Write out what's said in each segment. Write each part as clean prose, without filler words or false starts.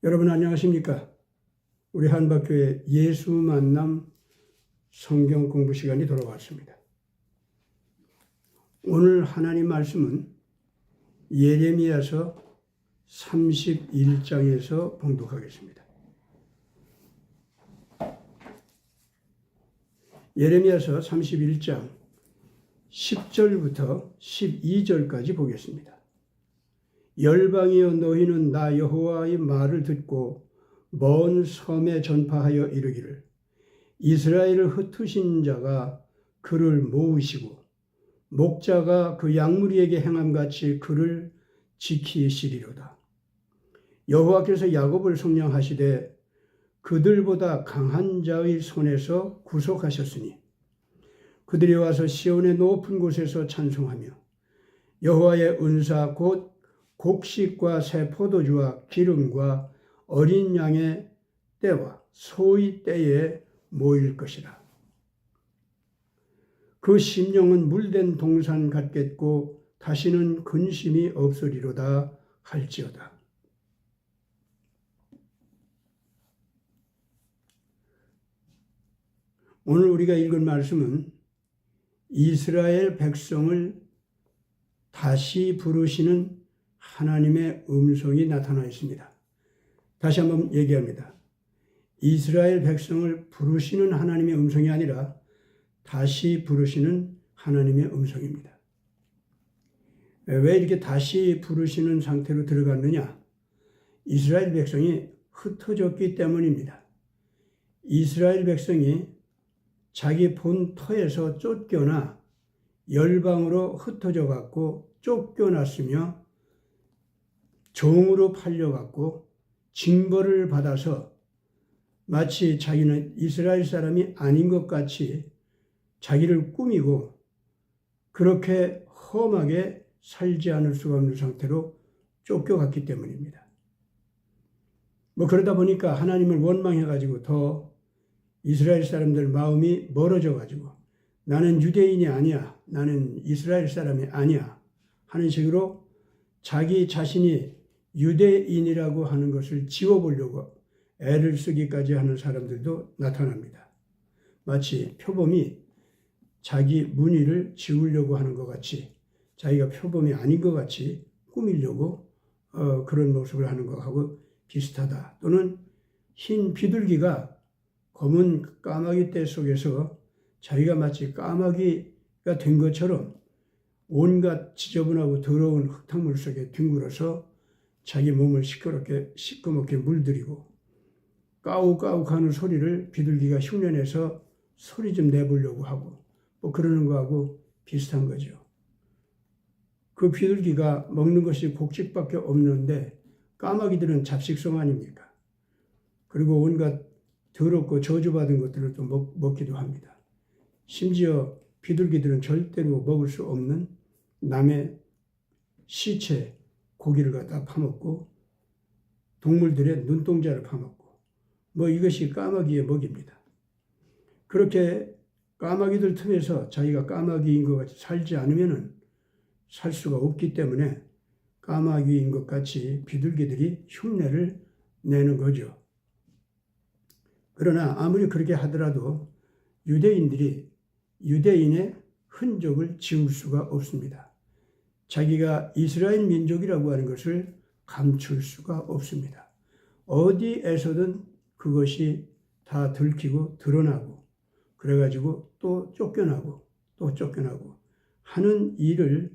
여러분 안녕하십니까? 우리 한박교회 예수 만남 성경 공부 시간이 돌아왔습니다. 오늘 하나님 말씀은 예레미야서 31장에서 봉독하겠습니다. 예레미야서 31장 10절부터 12절까지 보겠습니다. 열방이여 너희는 나 여호와의 말을 듣고 먼 섬에 전파하여 이르기를 이스라엘을 흩으신 자가 그를 모으시고 목자가 그 양무리에게 행함같이 그를 지키시리로다. 여호와께서 야곱을 속량하시되 그들보다 강한 자의 손에서 구속하셨으니 그들이 와서 시온의 높은 곳에서 찬송하며 여호와의 은사 곧 곡식과 새 포도주와 기름과 어린 양의 때와 소의 때에 모일 것이라. 그 심령은 물된 동산 같겠고 다시는 근심이 없으리로다 할지어다. 오늘 우리가 읽은 말씀은 이스라엘 백성을 다시 부르시는 하나님의 음성이 나타나 있습니다. 다시 한번 얘기합니다. 이스라엘 백성을 부르시는 하나님의 음성이 아니라 다시 부르시는 하나님의 음성입니다. 왜 이렇게 다시 부르시는 상태로 들어갔느냐? 이스라엘 백성이 흩어졌기 때문입니다. 이스라엘 백성이 자기 본터에서 쫓겨나 열방으로 흩어져 갖고 쫓겨났으며 종으로 팔려갖고 징벌을 받아서 마치 자기는 이스라엘 사람이 아닌 것 같이 자기를 꾸미고 그렇게 험하게 살지 않을 수가 없는 상태로 쫓겨갔기 때문입니다. 그러다 보니까 하나님을 원망해가지고 더 이스라엘 사람들 마음이 멀어져가지고 나는 유대인이 아니야, 나는 이스라엘 사람이 아니야 하는 식으로 자기 자신이 유대인이라고 하는 것을 지워보려고 애를 쓰기까지 하는 사람들도 나타납니다. 마치 표범이 자기 무늬를 지우려고 하는 것 같이 자기가 표범이 아닌 것 같이 꾸미려고 그런 모습을 하는 것하고 비슷하다. 또는 흰 비둘기가 검은 까마귀 떼 속에서 자기가 마치 까마귀가 된 것처럼 온갖 지저분하고 더러운 흙탕물 속에 뒹굴어서 자기 몸을 시커멓게 물들이고 까욱까욱하는 소리를 비둘기가 흉내내서 소리 좀 내보려고 하고 그러는 거하고 비슷한 거죠. 그 비둘기가 먹는 것이 곡식밖에 없는데 까마귀들은 잡식성 아닙니까? 그리고 온갖 더럽고 저주받은 것들을 또 먹기도 합니다. 심지어 비둘기들은 절대로 먹을 수 없는 남의 시체 고기를 갖다 파먹고 동물들의 눈동자를 파먹고 이것이 까마귀의 먹입니다. 그렇게 까마귀들 틈에서 자기가 까마귀인 것 같이 살지 않으면 살 수가 없기 때문에 까마귀인 것 같이 비둘기들이 흉내를 내는 거죠. 그러나 아무리 그렇게 하더라도 유대인들이 유대인의 흔적을 지울 수가 없습니다. 자기가 이스라엘 민족이라고 하는 것을 감출 수가 없습니다. 어디에서든 그것이 다 들키고 드러나고 그래가지고 또 쫓겨나고 하는 일을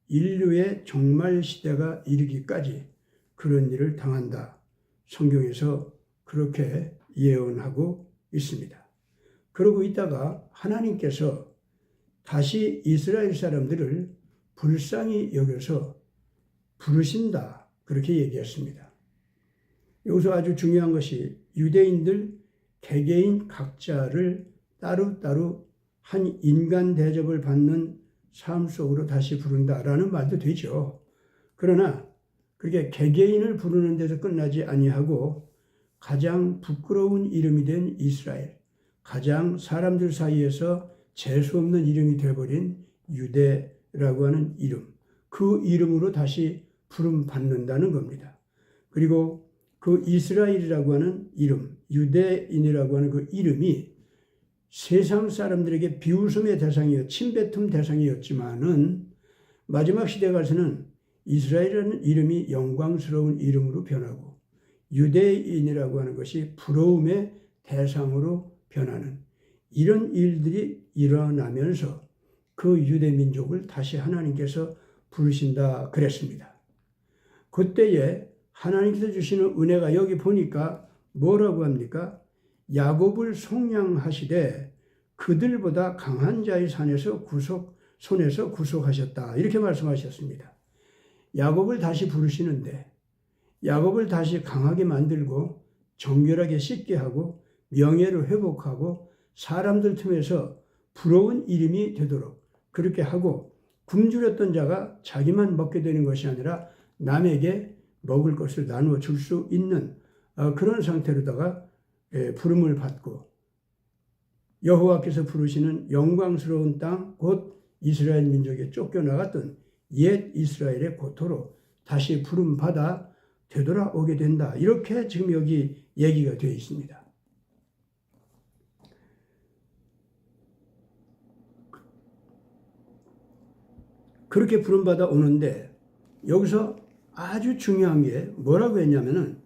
인류의 종말 시대가 이르기까지 그런 일을 당한다. 성경에서 그렇게 예언하고 있습니다. 그러고 있다가 하나님께서 다시 이스라엘 사람들을 불쌍히 여겨서 부르신다. 그렇게 얘기했습니다. 여기서 아주 중요한 것이 유대인들 개개인 각자를 따로따로 한 인간 대접을 받는 삶 속으로 다시 부른다라는 말도 되죠. 그러나 그렇게 개개인을 부르는 데서 끝나지 아니하고 가장 부끄러운 이름이 된 이스라엘, 가장 사람들 사이에서 재수 없는 이름이 되어버린 유대라고 하는 이름, 그 이름으로 다시 부름 받는다는 겁니다. 그리고 그 이스라엘이라고 하는 이름, 유대인이라고 하는 그 이름이 세상 사람들에게 비웃음의 대상이었, 침뱉음 대상이었지만은 마지막 시대 가서는 이스라엘이라는 이름이 영광스러운 이름으로 변하고 유대인이라고 하는 것이 부러움의 대상으로 변하는 이런 일들이 일어나면서 그 유대 민족을 다시 하나님께서 부르신다 그랬습니다. 그때에 하나님께서 주시는 은혜가 여기 보니까 뭐라고 합니까? 야곱을 속량하시되 그들보다 강한 자의 손에서 구속하셨다. 이렇게 말씀하셨습니다. 야곱을 다시 부르시는데 야곱을 다시 강하게 만들고 정결하게 씻게 하고 명예를 회복하고 사람들 틈에서 부러운 이름이 되도록 그렇게 하고 굶주렸던 자가 자기만 먹게 되는 것이 아니라 남에게 먹을 것을 나누어 줄 수 있는 그런 상태로다가 부름을 받고 여호와께서 부르시는 영광스러운 땅 곧 이스라엘 민족에 쫓겨나갔던 옛 이스라엘의 고토로 다시 부름받아 되돌아오게 된다. 이렇게 지금 여기 얘기가 되어 있습니다. 그렇게 부름받아 오는데 여기서 아주 중요한 게 뭐라고 했냐면은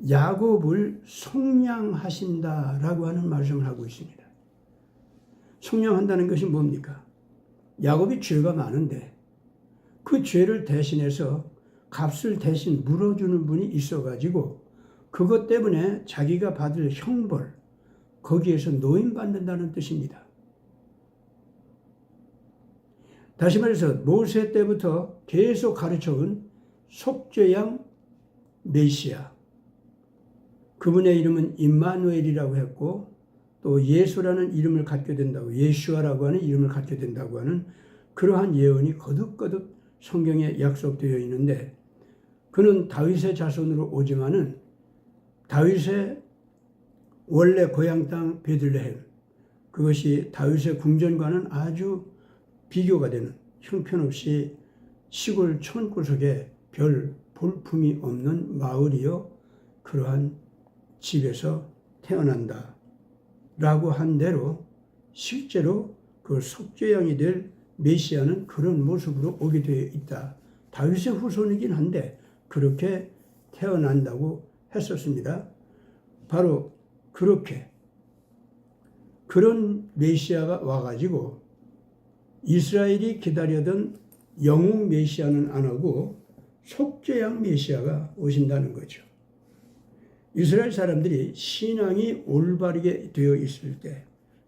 야곱을 속량하신다라고 하는 말씀을 하고 있습니다. 속량한다는 것이 뭡니까? 야곱이 죄가 많은데 그 죄를 대신해서 값을 대신 물어주는 분이 있어가지고 그것 때문에 자기가 받을 형벌 거기에서 노임받는다는 뜻입니다. 다시 말해서 모세 때부터 계속 가르쳐온 속죄양 메시아 그분의 이름은 임마누엘이라고 했고 또 예수라는 이름을 갖게 된다고 예슈아라고 하는 이름을 갖게 된다고 하는 그러한 예언이 거듭거듭 성경에 약속되어 있는데 그는 다윗의 자손으로 오지만은 다윗의 원래 고향 땅 베들레헴 그것이 다윗의 궁전과는 아주 비교가 되는 형편없이 시골 촌구석에 별 볼품이 없는 마을이요 그러한 집에서 태어난다 라고 한 대로 실제로 그 속죄양이 될 메시아는 그런 모습으로 오게 되어 있다. 다윗의 후손이긴 한데 그렇게 태어난다고 했었습니다. 바로 그렇게 그런 메시아가 와가지고 이스라엘이 기다려던 영웅 메시아는 안 오고 속죄양 메시아가 오신다는 거죠. 이스라엘 사람들이 신앙이 올바르게 되어 있을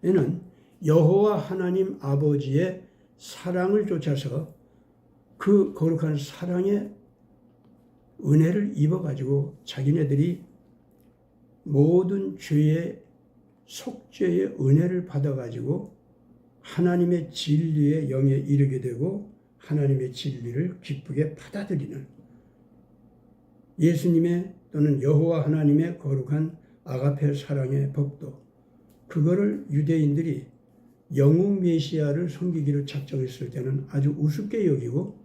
때에는 여호와 하나님 아버지의 사랑을 쫓아서 그 거룩한 사랑의 은혜를 입어가지고 자기네들이 모든 죄의 속죄의 은혜를 받아가지고 하나님의 진리의 영에 이르게 되고 하나님의 진리를 기쁘게 받아들이는 예수님의 또는 여호와 하나님의 거룩한 아가페 사랑의 법도 그거를 유대인들이 영웅 메시아를 섬기기로 작정했을 때는 아주 우습게 여기고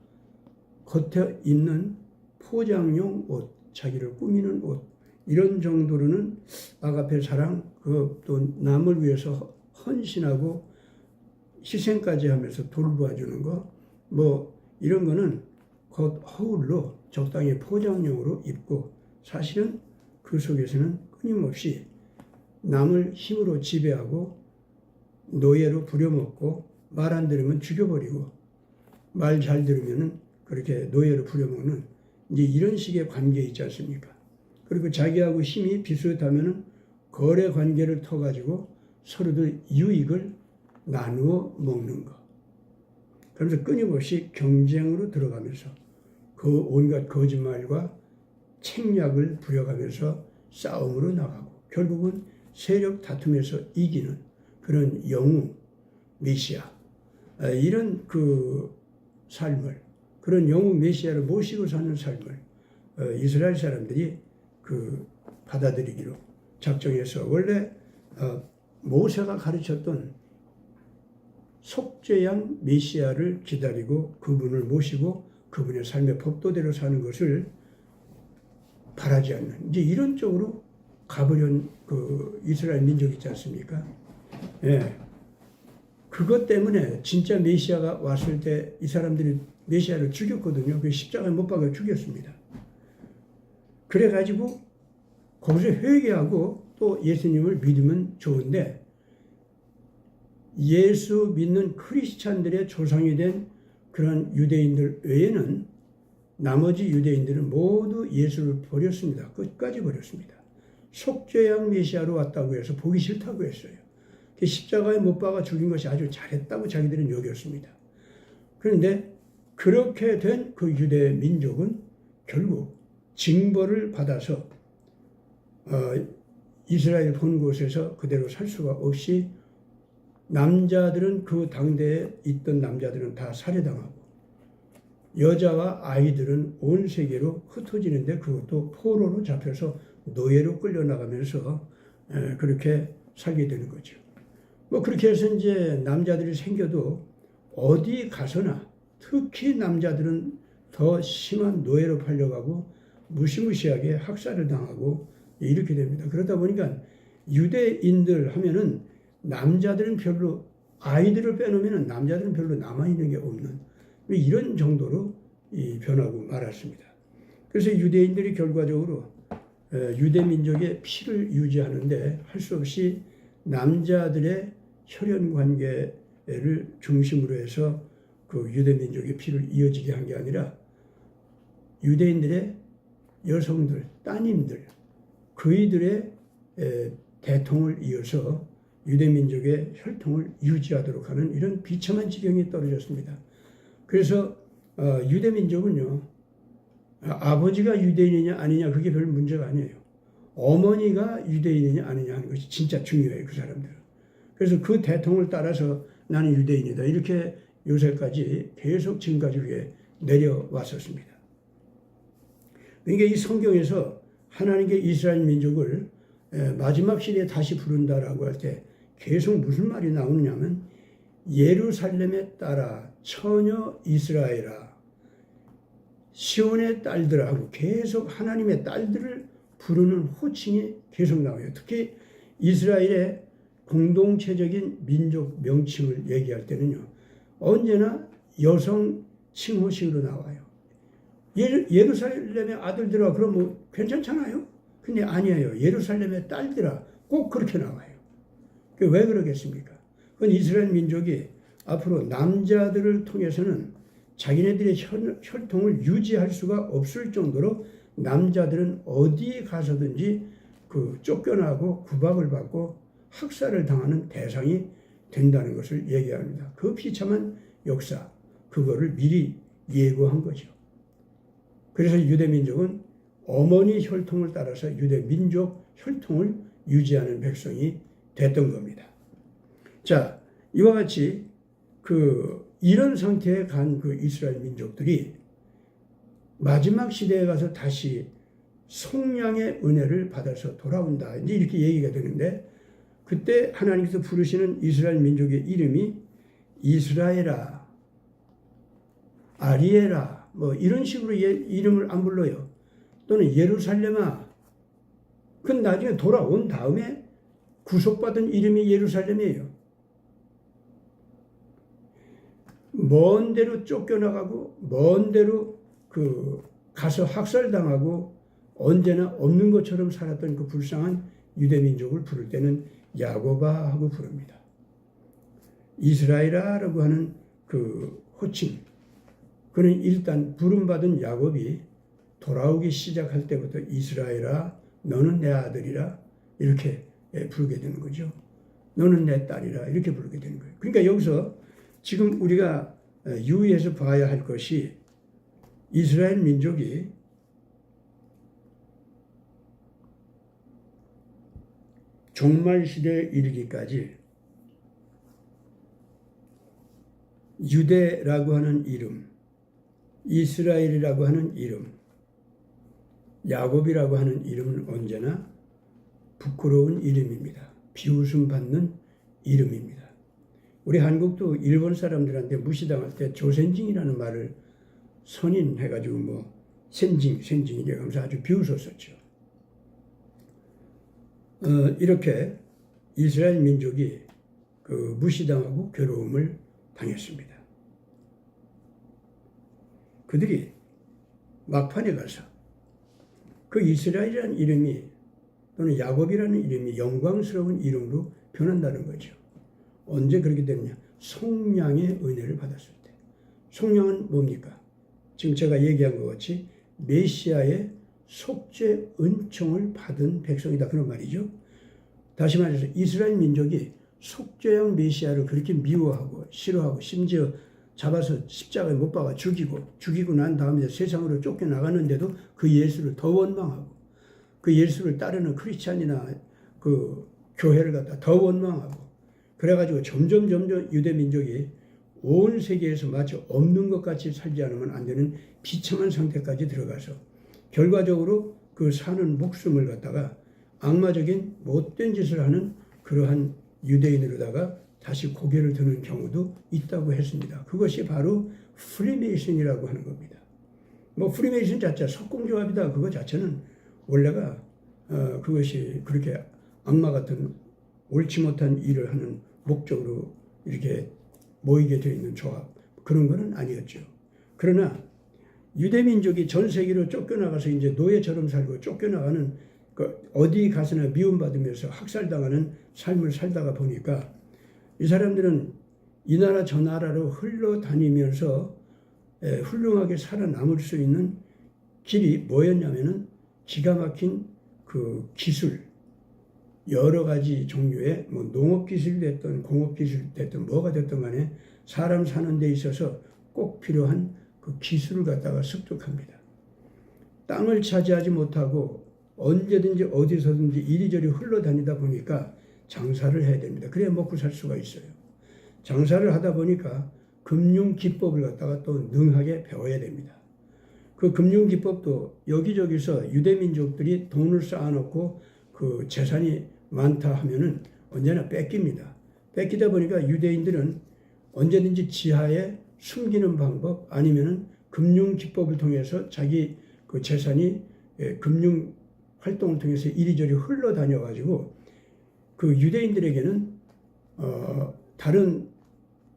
겉에 있는 포장용 옷, 자기를 꾸미는 옷 이런 정도로는 아가페 사랑 또 남을 위해서 헌신하고 희생까지 하면서 돌보아주는 거 이런 거는 겉 허울로 적당히 포장용으로 입고 사실은 그 속에서는 끊임없이 남을 힘으로 지배하고 노예로 부려먹고 말 안 들으면 죽여버리고 말 잘 들으면은 그렇게 노예로 부려먹는 이제 이런 식의 관계에 있지 않습니까? 그리고 자기하고 힘이 비슷하면은 거래 관계를 터가지고 서로들 유익을 나누어 먹는 거. 그러면서 끊임없이 경쟁으로 들어가면서 그 온갖 거짓말과 책략을 부려가면서 싸움으로 나가고 결국은 세력 다툼에서 이기는 그런 영웅 메시아 이런 그 삶을 그런 영웅 메시아를 모시고 사는 삶을 이스라엘 사람들이 그 받아들이기로 작정해서 원래 모세가 가르쳤던 속죄양 메시아를 기다리고 그분을 모시고 그분의 삶의 법도대로 사는 것을 바라지 않는 이제 이런 쪽으로 가버린 그 이스라엘 민족이 있지 않습니까? 예. 그것 때문에 진짜 메시아가 왔을 때 이 사람들이 메시아를 죽였거든요. 그 십자가에 못 박아 죽였습니다. 그래가지고 거기서 회개하고 또 예수님을 믿으면 좋은데 예수 믿는 크리스찬들의 조상이 된 그런 유대인들 외에는 나머지 유대인들은 모두 예수를 버렸습니다. 끝까지 버렸습니다. 속죄양 메시아로 왔다고 해서 보기 싫다고 했어요. 십자가에 못 박아 죽인 것이 아주 잘했다고 자기들은 여겼습니다. 그런데 그렇게 된 그 유대 민족은 결국 징벌을 받아서 이스라엘 본 곳에서 그대로 살 수가 없이 남자들은 그 당대에 있던 남자들은 다 살해당하고 여자와 아이들은 온 세계로 흩어지는데 그것도 포로로 잡혀서 노예로 끌려나가면서 그렇게 살게 되는 거죠. 뭐 그렇게 해서 이제 남자들이 생겨도 어디 가서나 특히 남자들은 더 심한 노예로 팔려가고 무시무시하게 학살을 당하고 이렇게 됩니다. 그러다 보니까 유대인들 하면은 남자들은 별로 아이들을 빼놓으면 남자들은 별로 남아있는 게 없는 이런 정도로 변하고 말았습니다. 그래서 유대인들이 결과적으로 유대 민족의 피를 유지하는데 할 수 없이 남자들의 혈연 관계를 중심으로 해서 그 유대 민족의 피를 이어지게 한 게 아니라 유대인들의 여성들, 따님들, 그이들의 대통을 이어서 유대 민족의 혈통을 유지하도록 하는 이런 비참한 지경이 떨어졌습니다. 그래서 유대 민족은요, 아버지가 유대인이냐 아니냐 그게 별 문제가 아니에요. 어머니가 유대인이냐 아니냐 하는 것이 진짜 중요해요. 그 사람들은. 그래서 그 대통을 따라서 나는 유대인이다 이렇게 요새까지 계속 지금까지 위에 내려왔었습니다. 그러니까 이 성경에서 하나님께 이스라엘 민족을 마지막 시대에 다시 부른다라고 할 때 계속 무슨 말이 나오느냐면 예루살렘에 따라 처녀 이스라엘아 시온의 딸들아 하고 계속 하나님의 딸들을 부르는 호칭이 계속 나와요. 특히 이스라엘의 공동체적인 민족 명칭을 얘기할 때는요. 언제나 여성 칭호식으로 나와요. 예루살렘의 아들들아 그럼 뭐 괜찮잖아요. 근데 아니에요. 예루살렘의 딸들아 꼭 그렇게 나와요. 왜 그러겠습니까? 그건 이스라엘 민족이 앞으로 남자들을 통해서는 자기네들의 혈통을 유지할 수가 없을 정도로 남자들은 어디에 가서든지 그 쫓겨나고 구박을 받고 학살을 당하는 대상이 된다는 것을 얘기합니다. 그 비참한 역사, 그거를 미리 예고한 거죠. 그래서 유대민족은 어머니 혈통을 따라서 유대민족 혈통을 유지하는 백성이 됐던 겁니다. 자, 이와 같이 이런 상태에 간 그 이스라엘 민족들이 마지막 시대에 가서 다시 속량의 은혜를 받아서 돌아온다. 이제 이렇게 얘기가 되는데 그때 하나님께서 부르시는 이스라엘 민족의 이름이 이스라엘아, 아리에라 뭐 이런 식으로 이름을 안 불러요. 또는 예루살렘아. 그건 나중에 돌아온 다음에 구속받은 이름이 예루살렘이에요. 먼 데로 쫓겨나가고 먼 데로 가서 학살당하고 언제나 없는 것처럼 살았던 그 불쌍한 유대민족을 부를 때는 야고바 하고 부릅니다. 이스라엘아라고 하는 그 호칭, 그는 일단 부름받은 야곱이 돌아오기 시작할 때부터 이스라엘아 너는 내 아들이라 이렇게 부르게 되는 거죠. 너는 내 딸이라 이렇게 부르게 되는 거예요. 그러니까 여기서 지금 우리가 유의해서 봐야 할 것이 이스라엘 민족이 종말 시대에 이르기까지 유대라고 하는 이름, 이스라엘이라고 하는 이름, 야곱이라고 하는 이름은 언제나 부끄러운 이름입니다. 비웃음 받는 이름입니다. 우리 한국도 일본 사람들한테 무시당할 때 조센징이라는 말을 선인해가지고 sen징이라고 하면서 아주 비웃었었죠. 이렇게 이스라엘 민족이 그 무시당하고 괴로움을 당했습니다. 그들이 막판에 가서 그 이스라엘이라는 이름이 또는 야곱이라는 이름이 영광스러운 이름으로 변한다는 거죠. 언제 그렇게 되느냐? 속량의 은혜를 받았을 때. 속량은 뭡니까? 지금 제가 얘기한 것 같이 메시아의 속죄 은총을 받은 백성이다, 그런 말이죠. 다시 말해서 이스라엘 민족이 속죄양 메시아를 그렇게 미워하고 싫어하고 심지어 잡아서 십자가에 못 박아 죽이고 난 다음에 세상으로 쫓겨나가는데도 그 예수를 더 원망하고 그 예수를 따르는 크리스찬이나 그 교회를 갖다 더 원망하고 그래가지고 점점 유대 민족이 온 세계에서 마치 없는 것 같이 살지 않으면 안 되는 비참한 상태까지 들어가서 결과적으로 그 사는 목숨을 갖다가 악마적인 못된 짓을 하는 그러한 유대인으로다가 다시 고개를 드는 경우도 있다고 했습니다. 그것이 바로 프리메이슨이라고 하는 겁니다. 뭐 프리메이슨 자체 석공조합이다 그거 자체는 원래가 그것이 그렇게 악마 같은 옳지 못한 일을 하는 목적으로 이렇게 모이게 되어 있는 조합 그런 거는 아니었죠. 그러나 유대민족이 전 세계로 쫓겨나가서 이제 노예처럼 살고 쫓겨나가는 어디 가서나 미움받으면서 학살당하는 삶을 살다가 보니까 이 사람들은 이 나라 저 나라로 흘러다니면서 훌륭하게 살아남을 수 있는 길이 뭐였냐면은 기가 막힌 그 기술, 여러 가지 종류의 뭐 농업 기술이 됐든 공업 기술이 됐든 뭐가 됐든 간에 사람 사는 데 있어서 꼭 필요한 그 기술을 갖다가 습득합니다. 땅을 차지하지 못하고 언제든지 어디서든지 이리저리 흘러다니다 보니까 장사를 해야 됩니다. 그래야 먹고 살 수가 있어요. 장사를 하다 보니까 금융 기법을 갖다가 또 능하게 배워야 됩니다. 그 금융 기법도 여기저기서 유대민족들이 돈을 쌓아놓고 그 재산이 많다 하면은 언제나 뺏깁니다. 뺏기다 보니까 유대인들은 언제든지 지하에 숨기는 방법 아니면은 금융 기법을 통해서 자기 그 재산이 금융 활동을 통해서 이리저리 흘러다녀 가지고 그 유대인들에게는 다른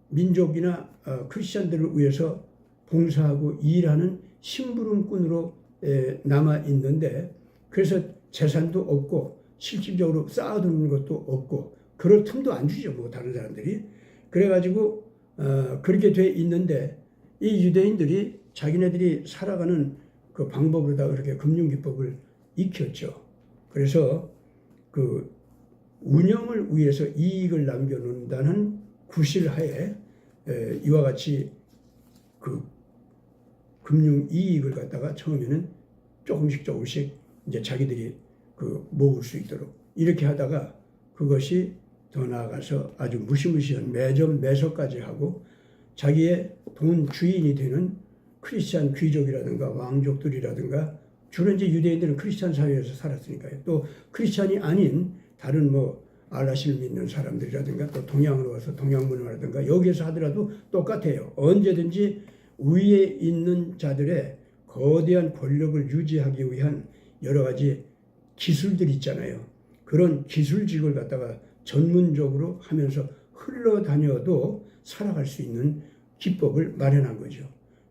민족이나 크리스천들을 위해서 봉사하고 일하는 심부름꾼으로 남아 있는데 그래서 재산도 없고 실질적으로 쌓아두는 것도 없고 그럴 틈도 안 주죠. 뭐 다른 사람들이. 그래가지고 그렇게 돼 있는데 이 유대인들이 자기네들이 살아가는 그 방법으로다가 그렇게 금융기법을 익혔죠. 그래서 그 운영을 위해서 이익을 남겨놓는다는 구실하에 이와 같이 그 금융 이익을 갖다가 처음에는 조금씩 이제 자기들이 그 모을 수 있도록 이렇게 하다가 그것이 더 나아가서 아주 무시무시한 매점 매석까지 하고 자기의 돈 주인이 되는 크리스찬 귀족이라든가 왕족들이라든가 주로 이제 유대인들은 크리스찬 사회에서 살았으니까요. 또 크리스찬이 아닌 다른 뭐 알라신을 믿는 사람들이라든가 또 동양으로 와서 동양문화라든가 여기에서 하더라도 똑같아요. 언제든지 위에 있는 자들의 거대한 권력을 유지하기 위한 여러 가지 기술들이 있잖아요. 그런 기술직을 갖다가 전문적으로 하면서 흘러다녀도 살아갈 수 있는 기법을 마련한 거죠.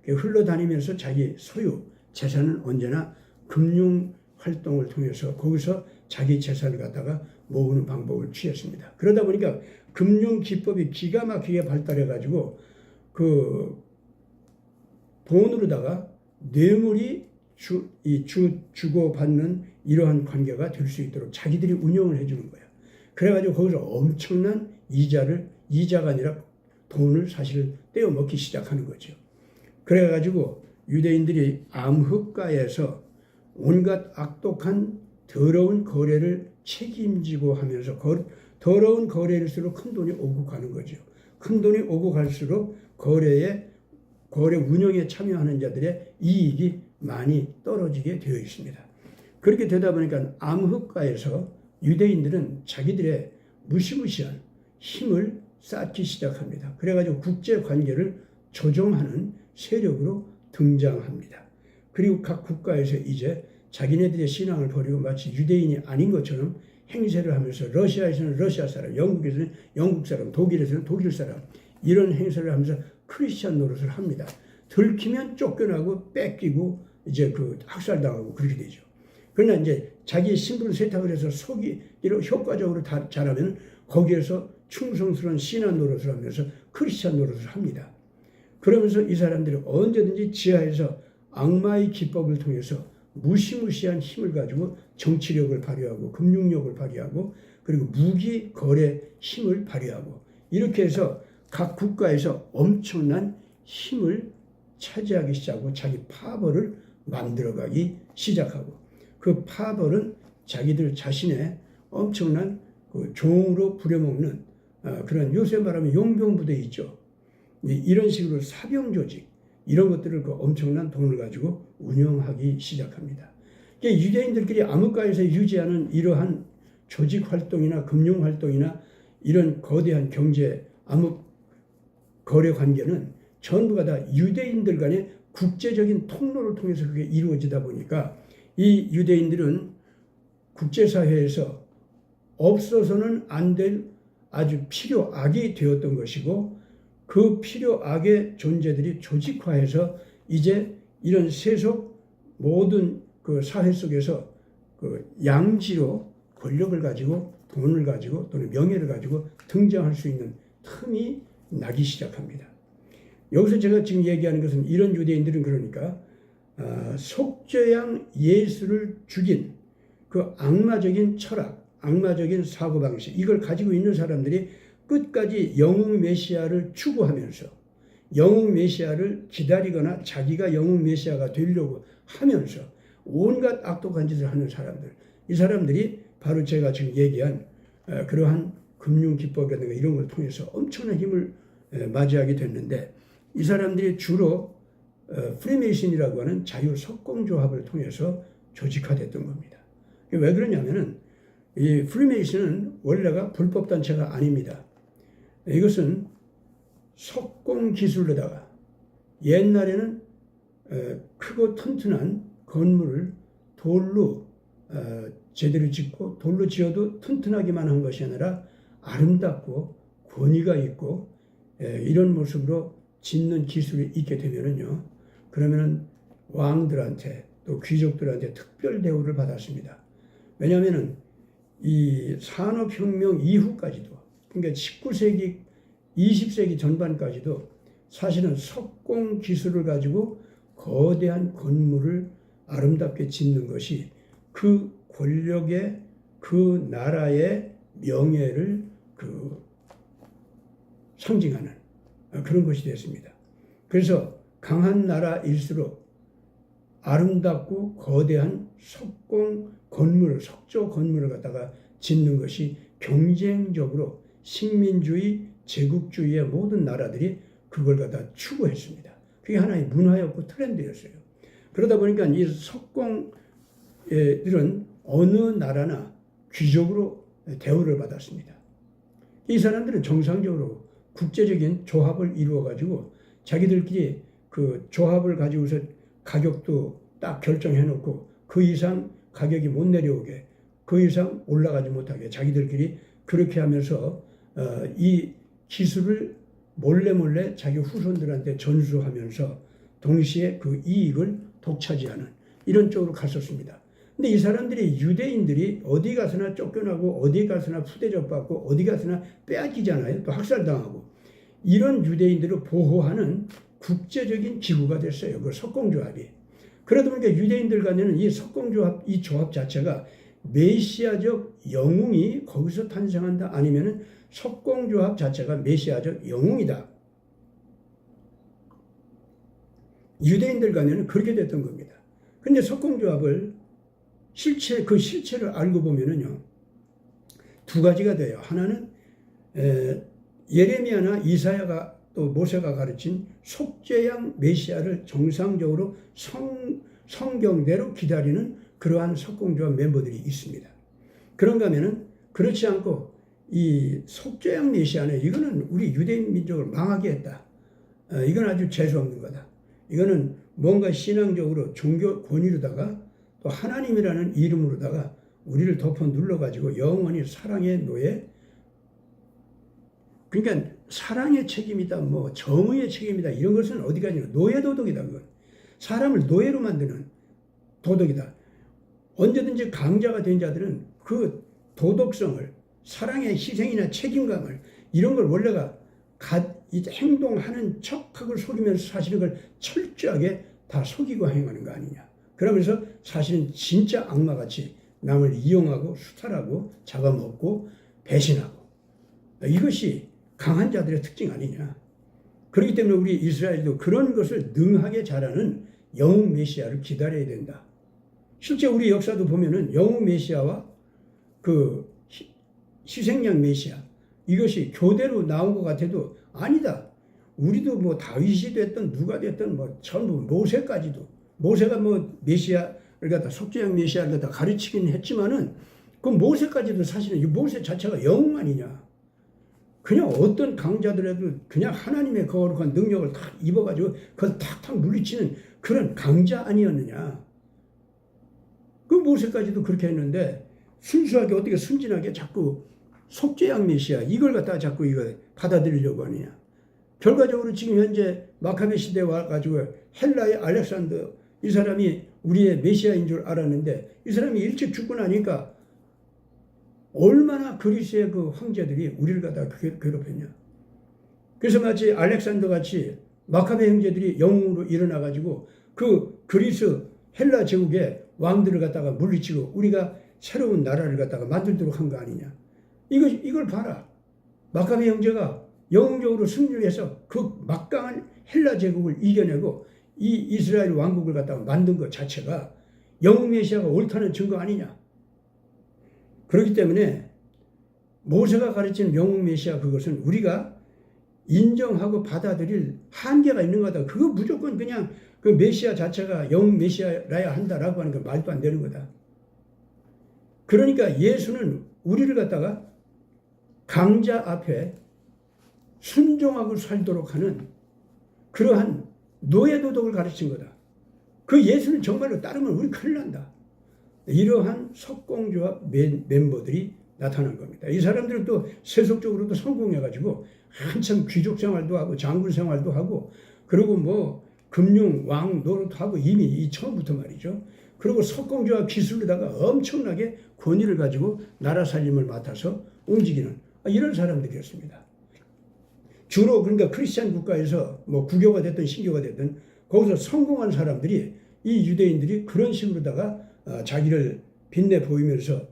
흘러다니면서 자기 소유, 재산은 언제나 금융 활동을 통해서 거기서 자기 재산을 갖다가 모으는 방법을 취했습니다. 그러다 보니까 금융 기법이 기가 막히게 발달해가지고 그 돈으로다가 뇌물이 주고받는 이러한 관계가 될 수 있도록 자기들이 운영을 해주는 거예요. 그래가지고 거기서 엄청난 이자가 아니라 돈을 사실 떼어먹기 시작하는 거죠. 그래가지고 유대인들이 암흑가에서 온갖 악독한 더러운 거래를 책임지고 하면서 더러운 거래일수록 큰 돈이 오고 가는 거죠. 큰 돈이 오고 갈수록 거래 운영에 참여하는 자들의 이익이 많이 떨어지게 되어 있습니다. 그렇게 되다 보니까 암흑가에서 유대인들은 자기들의 무시무시한 힘을 쌓기 시작합니다. 그래가지고 국제 관계를 조종하는 세력으로 등장합니다. 그리고 각 국가에서 이제 자기네들의 신앙을 버리고 마치 유대인이 아닌 것처럼 행세를 하면서 러시아에서는 러시아 사람, 영국에서는 영국 사람, 독일에서는 독일 사람 이런 행세를 하면서 크리스찬 노릇을 합니다. 들키면 쫓겨나고 뺏기고 이제 그 학살당하고 그렇게 되죠. 그러나 이제 자기의 신분 세탁을 해서 속이로 효과적으로 잘하면 거기에서 충성스러운 신앙 노릇을 하면서 크리스찬 노릇을 합니다. 그러면서 이 사람들이 언제든지 지하에서 악마의 기법을 통해서 무시무시한 힘을 가지고 정치력을 발휘하고 금융력을 발휘하고 그리고 무기 거래 힘을 발휘하고 이렇게 해서 각 국가에서 엄청난 힘을 차지하기 시작하고 자기 파벌을 만들어가기 시작하고 그 파벌은 자기들 자신의 엄청난 그 종으로 부려먹는 그런 요새 말하면 용병부대 있죠. 이런 식으로 사병 조직 이런 것들을 그 엄청난 돈을 가지고 운영하기 시작합니다. 유대인들끼리 암흑가에서 유지하는 이러한 조직 활동이나 금융 활동이나 이런 거대한 경제 암흑 거래 관계는 전부가 다 유대인들 간의 국제적인 통로를 통해서 그게 이루어지다 보니까 이 유대인들은 국제사회에서 없어서는 안 될 아주 필요악이 되었던 것이고 그 필요악의 존재들이 조직화해서 이제 이런 세속 모든 그 사회 속에서 그 양지로 권력을 가지고 돈을 가지고 또는 명예를 가지고 등장할 수 있는 틈이 나기 시작합니다. 여기서 제가 지금 얘기하는 것은 이런 유대인들은 그러니까 속죄양 예수를 죽인 그 악마적인 철학, 악마적인 사고방식 이걸 가지고 있는 사람들이 끝까지 영웅 메시아를 추구하면서 영웅 메시아를 기다리거나 자기가 영웅 메시아가 되려고 하면서 온갖 악독한 짓을 하는 사람들 이 사람들이 바로 제가 지금 얘기한 그러한 금융기법이라든가 이런 걸 통해서 엄청난 힘을 맞이하게 됐는데 이 사람들이 주로 프리메이슨이라고 하는 자유석공조합을 통해서 조직화됐던 겁니다. 왜 그러냐면은 이 프리메이슨은 원래가 불법단체가 아닙니다. 이것은 석공 기술로다가 옛날에는 크고 튼튼한 건물을 돌로 제대로 짓고 돌로 지어도 튼튼하기만 한 것이 아니라 아름답고 권위가 있고 이런 모습으로 짓는 기술이 있게 되면은요. 그러면은 왕들한테 또 귀족들한테 특별 대우를 받았습니다. 왜냐하면은 이 산업혁명 이후까지도 그러니까 19세기, 20세기 전반까지도 사실은 석공 기술을 가지고 거대한 건물을 아름답게 짓는 것이 그 권력의 그 나라의 명예를 상징하는 그런 것이 됐습니다. 그래서 강한 나라일수록 아름답고 거대한 석공 건물, 석조 건물을 갖다가 짓는 것이 경쟁적으로 식민주의, 제국주의의 모든 나라들이 그걸 갖다 추구했습니다. 그게 하나의 문화였고 트렌드였어요. 그러다 보니까 이 석공들은 어느 나라나 귀족으로 대우를 받았습니다. 이 사람들은 정상적으로 국제적인 조합을 이루어가지고 자기들끼리 그 조합을 가지고서 가격도 딱 결정해 놓고 그 이상 가격이 못 내려오게 그 이상 올라가지 못하게 자기들끼리 그렇게 하면서 이 기술을 몰래 자기 후손들한테 전수하면서 동시에 그 이익을 독차지하는 이런 쪽으로 갔었습니다. 근데 이 사람들이 유대인들이 어디 가서나 쫓겨나고 어디 가서나 푸대접받고 어디 가서나 빼앗기잖아요. 또 학살당하고 이런 유대인들을 보호하는 국제적인 기구가 됐어요. 그 석공조합이. 그러다 보니까 유대인들 간에는 이 석공조합, 이 조합 자체가 메시아적 영웅이 거기서 탄생한다 아니면은 석공조합 자체가 메시아적 영웅이다. 유대인들 간에는 그렇게 됐던 겁니다. 근데 석공조합을 그 실체를 알고 보면은요, 두 가지가 돼요. 하나는 예레미야나 이사야가 또 모세가 가르친 속죄양 메시아를 정상적으로 성경대로 기다리는 그러한 석공조합 멤버들이 있습니다. 그런가 하면은 그렇지 않고 이 속죄양 메시아는 이거는 우리 유대인 민족을 망하게 했다. 이건 아주 재수없는 거다. 이거는 뭔가 신앙적으로 종교 권위로다가 또 하나님이라는 이름으로다가 우리를 덮어 눌러가지고 영원히 사랑의 노예, 그러니까 사랑의 책임이다, 뭐 정의의 책임이다, 이런 것은 어디 가냐, 노예 도덕이다. 그건 사람을 노예로 만드는 도덕이다. 언제든지 강자가 된 자들은 그 도덕성을, 사랑의 희생이나 책임감을, 이런 걸 원래가 행동하는 척하고 속이면서 사실은 그걸 철저하게 다 속이고 행하는 거 아니냐. 그러면서 사실은 진짜 악마같이 남을 이용하고 수탈하고 잡아먹고 배신하고, 이것이 강한 자들의 특징 아니냐. 그렇기 때문에 우리 이스라엘도 그런 것을 능하게 잘하는 영웅 메시아를 기다려야 된다. 실제 우리 역사도 보면은 영웅 메시아와 그 희생양 메시아, 이것이 교대로 나온 것 같아도 아니다. 우리도 뭐 다윗이 됐든 누가 됐든 뭐 전부 모세까지도, 모세가 뭐 메시아를 갖다 속죄양 메시아를 갖다 가르치긴 했지만은 그 모세까지도 사실은 이 모세 자체가 영웅 아니냐. 그냥 어떤 강자들에도 그냥 하나님의 거룩한 능력을 탁 입어가지고 그걸 탁탁 물리치는 그런 강자 아니었느냐. 그 모세까지도 그렇게 했는데 순수하게 어떻게 순진하게 자꾸 속죄양 메시아 이걸 갖다가 자꾸 이거 받아들이려고 하느냐. 결과적으로 지금 현재 마카베 시대에 와가지고 헬라의 알렉산더, 이 사람이 우리의 메시아인 줄 알았는데 이 사람이 일찍 죽고 나니까 얼마나 그리스의 그 황제들이 우리를 갖다가 괴롭혔냐. 그래서 마치 알렉산더 같이 마카베 형제들이 영웅으로 일어나가지고 그 그리스 헬라 제국의 왕들을 갖다가 물리치고 우리가 새로운 나라를 갖다가 만들도록 한 거 아니냐. 이걸 봐라. 마카베 형제가 영웅적으로 승리를 해서 그 막강한 헬라 제국을 이겨내고 이 이스라엘 왕국을 갖다가 만든 것 자체가 영웅 메시아가 옳다는 증거 아니냐. 그렇기 때문에 모세가 가르치는 영웅 메시아, 그것은 우리가 인정하고 받아들일 한계가 있는 거다. 그거 무조건 그냥 그 메시아 자체가 영웅 메시아라야 한다라고 하는 건 말도 안 되는 거다. 그러니까 예수는 우리를 갖다가 강자 앞에 순종하고 살도록 하는 그러한 노예도덕을 가르친 거다. 그 예수는 정말로 따르면 우리 큰일 난다. 이러한 석공조합 멤버들이 나타난 겁니다. 이 사람들은 또 세속적으로도 성공해가지고 한참 귀족 생활도 하고 장군 생활도 하고 그리고 뭐 금융 왕 노릇하고 이미 이 처음부터 말이죠. 그리고 석공조합 기술로다가 엄청나게 권위를 가지고 나라 살림을 맡아서 움직이는 이런 사람들이었습니다. 주로 그러니까 크리스찬 국가에서 뭐 구교가 됐든 신교가 됐든 거기서 성공한 사람들이 이 유대인들이 그런 식으로다가 자기를 빛내 보이면서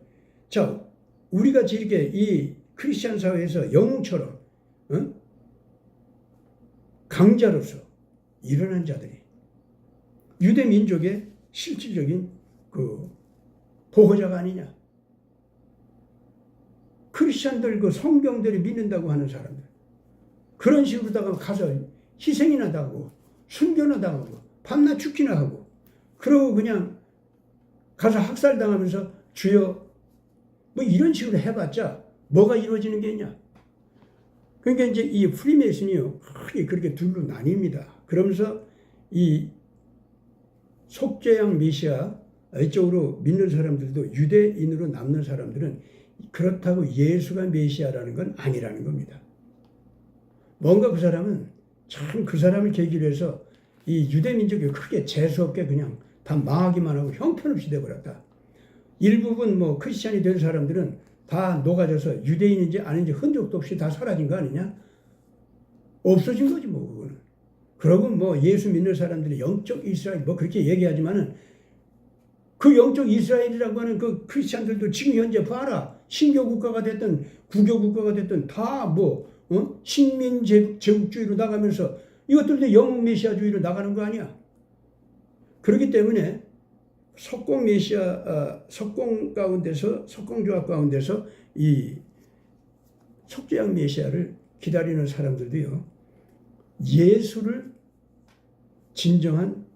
자 우리같이 이렇게 이 크리스찬 사회에서 영웅처럼 강자로서 일어난 자들이 유대 민족의 실질적인 그 보호자가 아니냐. 크리스찬들 그 성경들이 믿는다고 하는 사람들 그런 식으로다가 가서 희생이나 당하고 순교나 당하고 밤낮 죽기나 하고 그러고 그냥 가서 학살당하면서 주여 뭐 이런 식으로 해봤자 뭐가 이루어지는 게 있냐. 그러니까 이제 이 프리메이슨이요 크게 그렇게 둘로 나뉩니다. 그러면서 이 속죄양 메시아 이쪽으로 믿는 사람들도 유대인으로 남는 사람들은 그렇다고 예수가 메시아라는 건 아니라는 겁니다. 뭔가 그 사람은 참 그 사람을 계기로 해서 이 유대 민족이 크게 재수없게 그냥 다 망하기만 하고 형편없이 돼버렸다. 일부분 뭐 크리스찬이 된 사람들은 다 녹아져서 유대인인지 아닌지 흔적도 없이 다 사라진 거 아니냐? 없어진 거지 뭐 그거는. 그러고 뭐 예수 믿는 사람들이 영적 이스라엘 뭐 그렇게 얘기하지만은 그 영적 이스라엘이라고 하는 그 크리스찬들도 지금 현재 봐라. 신교 국가가 됐든 구교 국가가 됐든 다 뭐 식민 제국주의로 나가면서 이것들도 영웅 메시아주의로 나가는 거 아니야. 그렇기 때문에 석공 메시아, 석공 가운데서, 석공조합 가운데서 이 속죄양 메시아를 기다리는 사람들도요, 예수를 진정한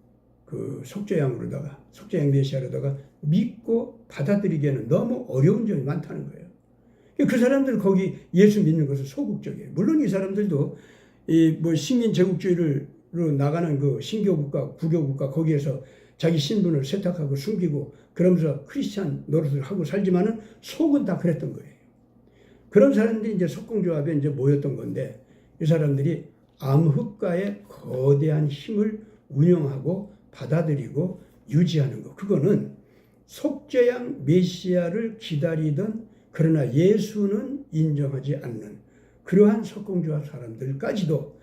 그 속죄양으로다가, 속죄양 메시아로다가 믿고 받아들이기에는 너무 어려운 점이 많다는 거예요. 그 사람들 거기 예수 믿는 것은 소극적이에요. 물론 이 사람들도 이 뭐 식민 제국주의를 나가는 그 신교국가, 구교국가 거기에서 자기 신분을 세탁하고 숨기고 그러면서 크리스찬 노릇을 하고 살지만은 속은 다 그랬던 거예요. 그런 사람들이 이제 석공조합에 이제 모였던 건데 이 사람들이 암흑가의 거대한 힘을 운영하고 받아들이고 유지하는 것. 그거는 속죄양 메시아를 기다리던 그러나 예수는 인정하지 않는 그러한 석공조합 사람들까지도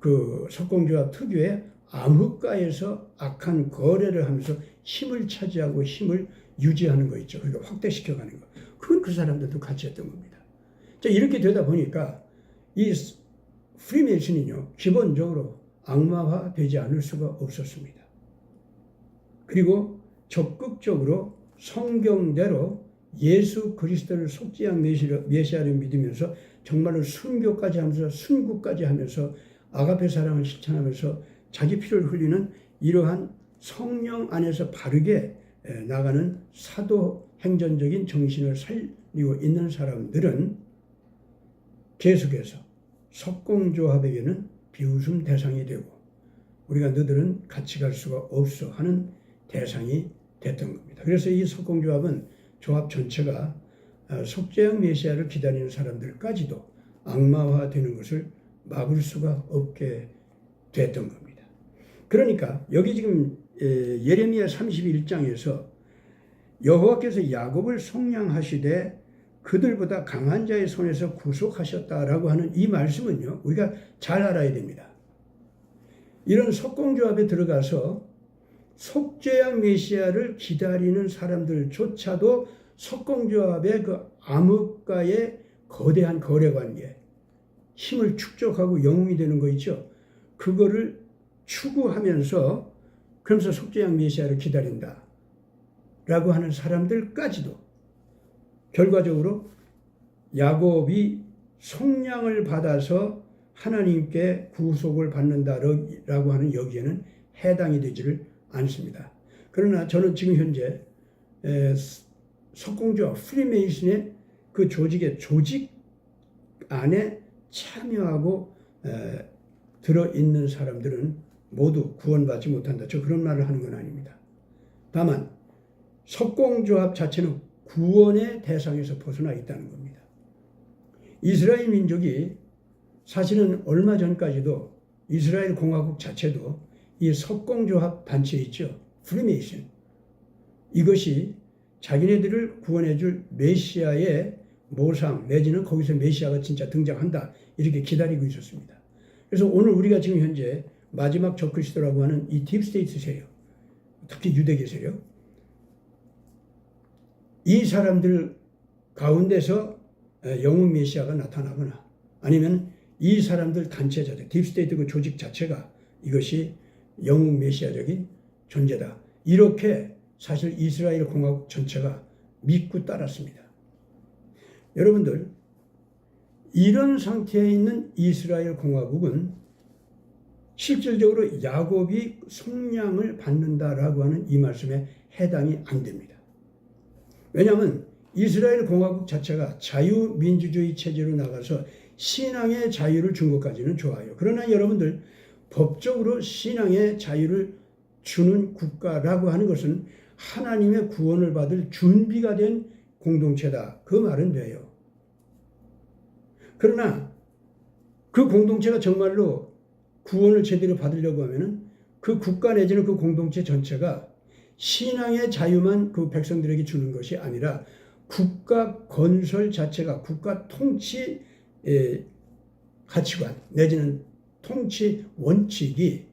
그 석공조합 특유의 암흑가에서 악한 거래를 하면서 힘을 차지하고 힘을 유지하는 거 있죠. 그러니까 확대시켜가는 거. 그건 그 사람들도 같이 했던 겁니다. 자, 이렇게 되다 보니까 이 프리메이슨이요, 기본적으로 악마화되지 않을 수가 없었습니다. 그리고 적극적으로 성경대로 예수 그리스도를 속죄양 메시아를 믿으면서 정말로 순교까지 하면서 순구까지 하면서 아가페 사랑을 실천하면서 자기 피를 흘리는 이러한 성령 안에서 바르게 나가는 사도 행전적인 정신을 살리고 있는 사람들은 계속해서 석공조합에게는 비웃음 대상이 되고 우리가 너들은 같이 갈 수가 없어 하는 대상이 됐던 겁니다. 그래서 이 석공조합은 조합 전체가 속죄양 메시아를 기다리는 사람들까지도 악마화되는 것을 막을 수가 없게 됐던 겁니다. 그러니까 여기 지금 예레미야 31장에서 여호와께서 야곱을 속량하시되 그들보다 강한 자의 손에서 구속하셨다라고 하는 이 말씀은요, 우리가 잘 알아야 됩니다. 이런 석공조합에 들어가서 속죄양 메시아를 기다리는 사람들조차도 석공조합의 그 암흑가의 거대한 거래관계, 힘을 축적하고 영웅이 되는 거 있죠. 그거를 추구하면서 그러면서 속죄양 메시아를 기다린다 라고 하는 사람들까지도 결과적으로 야곱이 속량을 받아서 하나님께 구속을 받는다라고 하는 여기에는 해당이 되지를 않습니다. 그러나 저는 지금 현재 석공조합 프리메이슨의 그 조직 안에 참여하고 들어있는 사람들은 모두 구원받지 못한다. 저 그런 말을 하는 건 아닙니다. 다만 석공조합 자체는 구원의 대상에서 벗어나 있다는 겁니다. 이스라엘 민족이 사실은 얼마 전까지도 이스라엘 공화국 자체도 이 석공조합 단체 있죠. 프리메이슨. 이것이 자기네들을 구원해줄 메시아의 모상 내지는 거기서 메시아가 진짜 등장한다. 이렇게 기다리고 있었습니다. 그래서 오늘 우리가 지금 현재 마지막 적그리스도라고 하는 이 딥스테이트 세력, 특히 유대계 세력, 이 사람들 가운데서 영웅 메시아가 나타나거나 아니면 이 사람들 단체 자체, 딥스테이트 그 조직 자체가 이것이 영웅 메시아적인 존재다. 이렇게 사실 이스라엘 공화국 전체가 믿고 따랐습니다. 여러분들, 이런 상태에 있는 이스라엘 공화국은 실질적으로 야곱이 속량을 받는다라고 하는 이 말씀에 해당이 안 됩니다. 왜냐하면 이스라엘 공화국 자체가 자유민주주의 체제로 나가서 신앙의 자유를 준 것까지는 좋아요. 그러나 여러분들, 법적으로 신앙의 자유를 주는 국가라고 하는 것은 하나님의 구원을 받을 준비가 된 공동체다. 그 말은 돼요. 그러나 그 공동체가 정말로 구원을 제대로 받으려고 하면은 그 국가 내지는 그 공동체 전체가 신앙의 자유만 그 백성들에게 주는 것이 아니라 국가 건설 자체가 국가 통치 가치관 내지는 통치 원칙이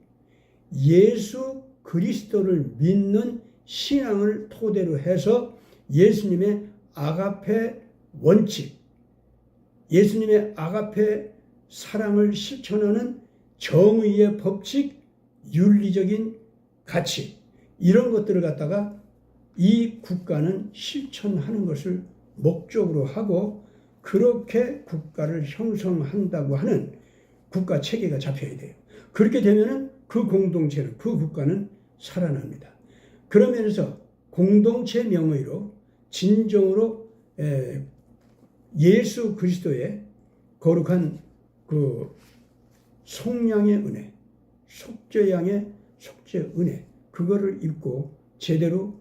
예수 그리스도를 믿는 신앙을 토대로 해서 예수님의 아가페 원칙, 예수님의 아가페 사랑을 실천하는 정의의 법칙, 윤리적인 가치, 이런 것들을 갖다가 이 국가는 실천하는 것을 목적으로 하고 그렇게 국가를 형성한다고 하는 국가 체계가 잡혀야 돼요. 그렇게 되면은 그 공동체는, 그 국가는 살아납니다. 그러면서 공동체 명의로 진정으로 예수 그리스도의 거룩한 그 속량의 은혜, 속죄양의 속죄 은혜, 그거를 입고 제대로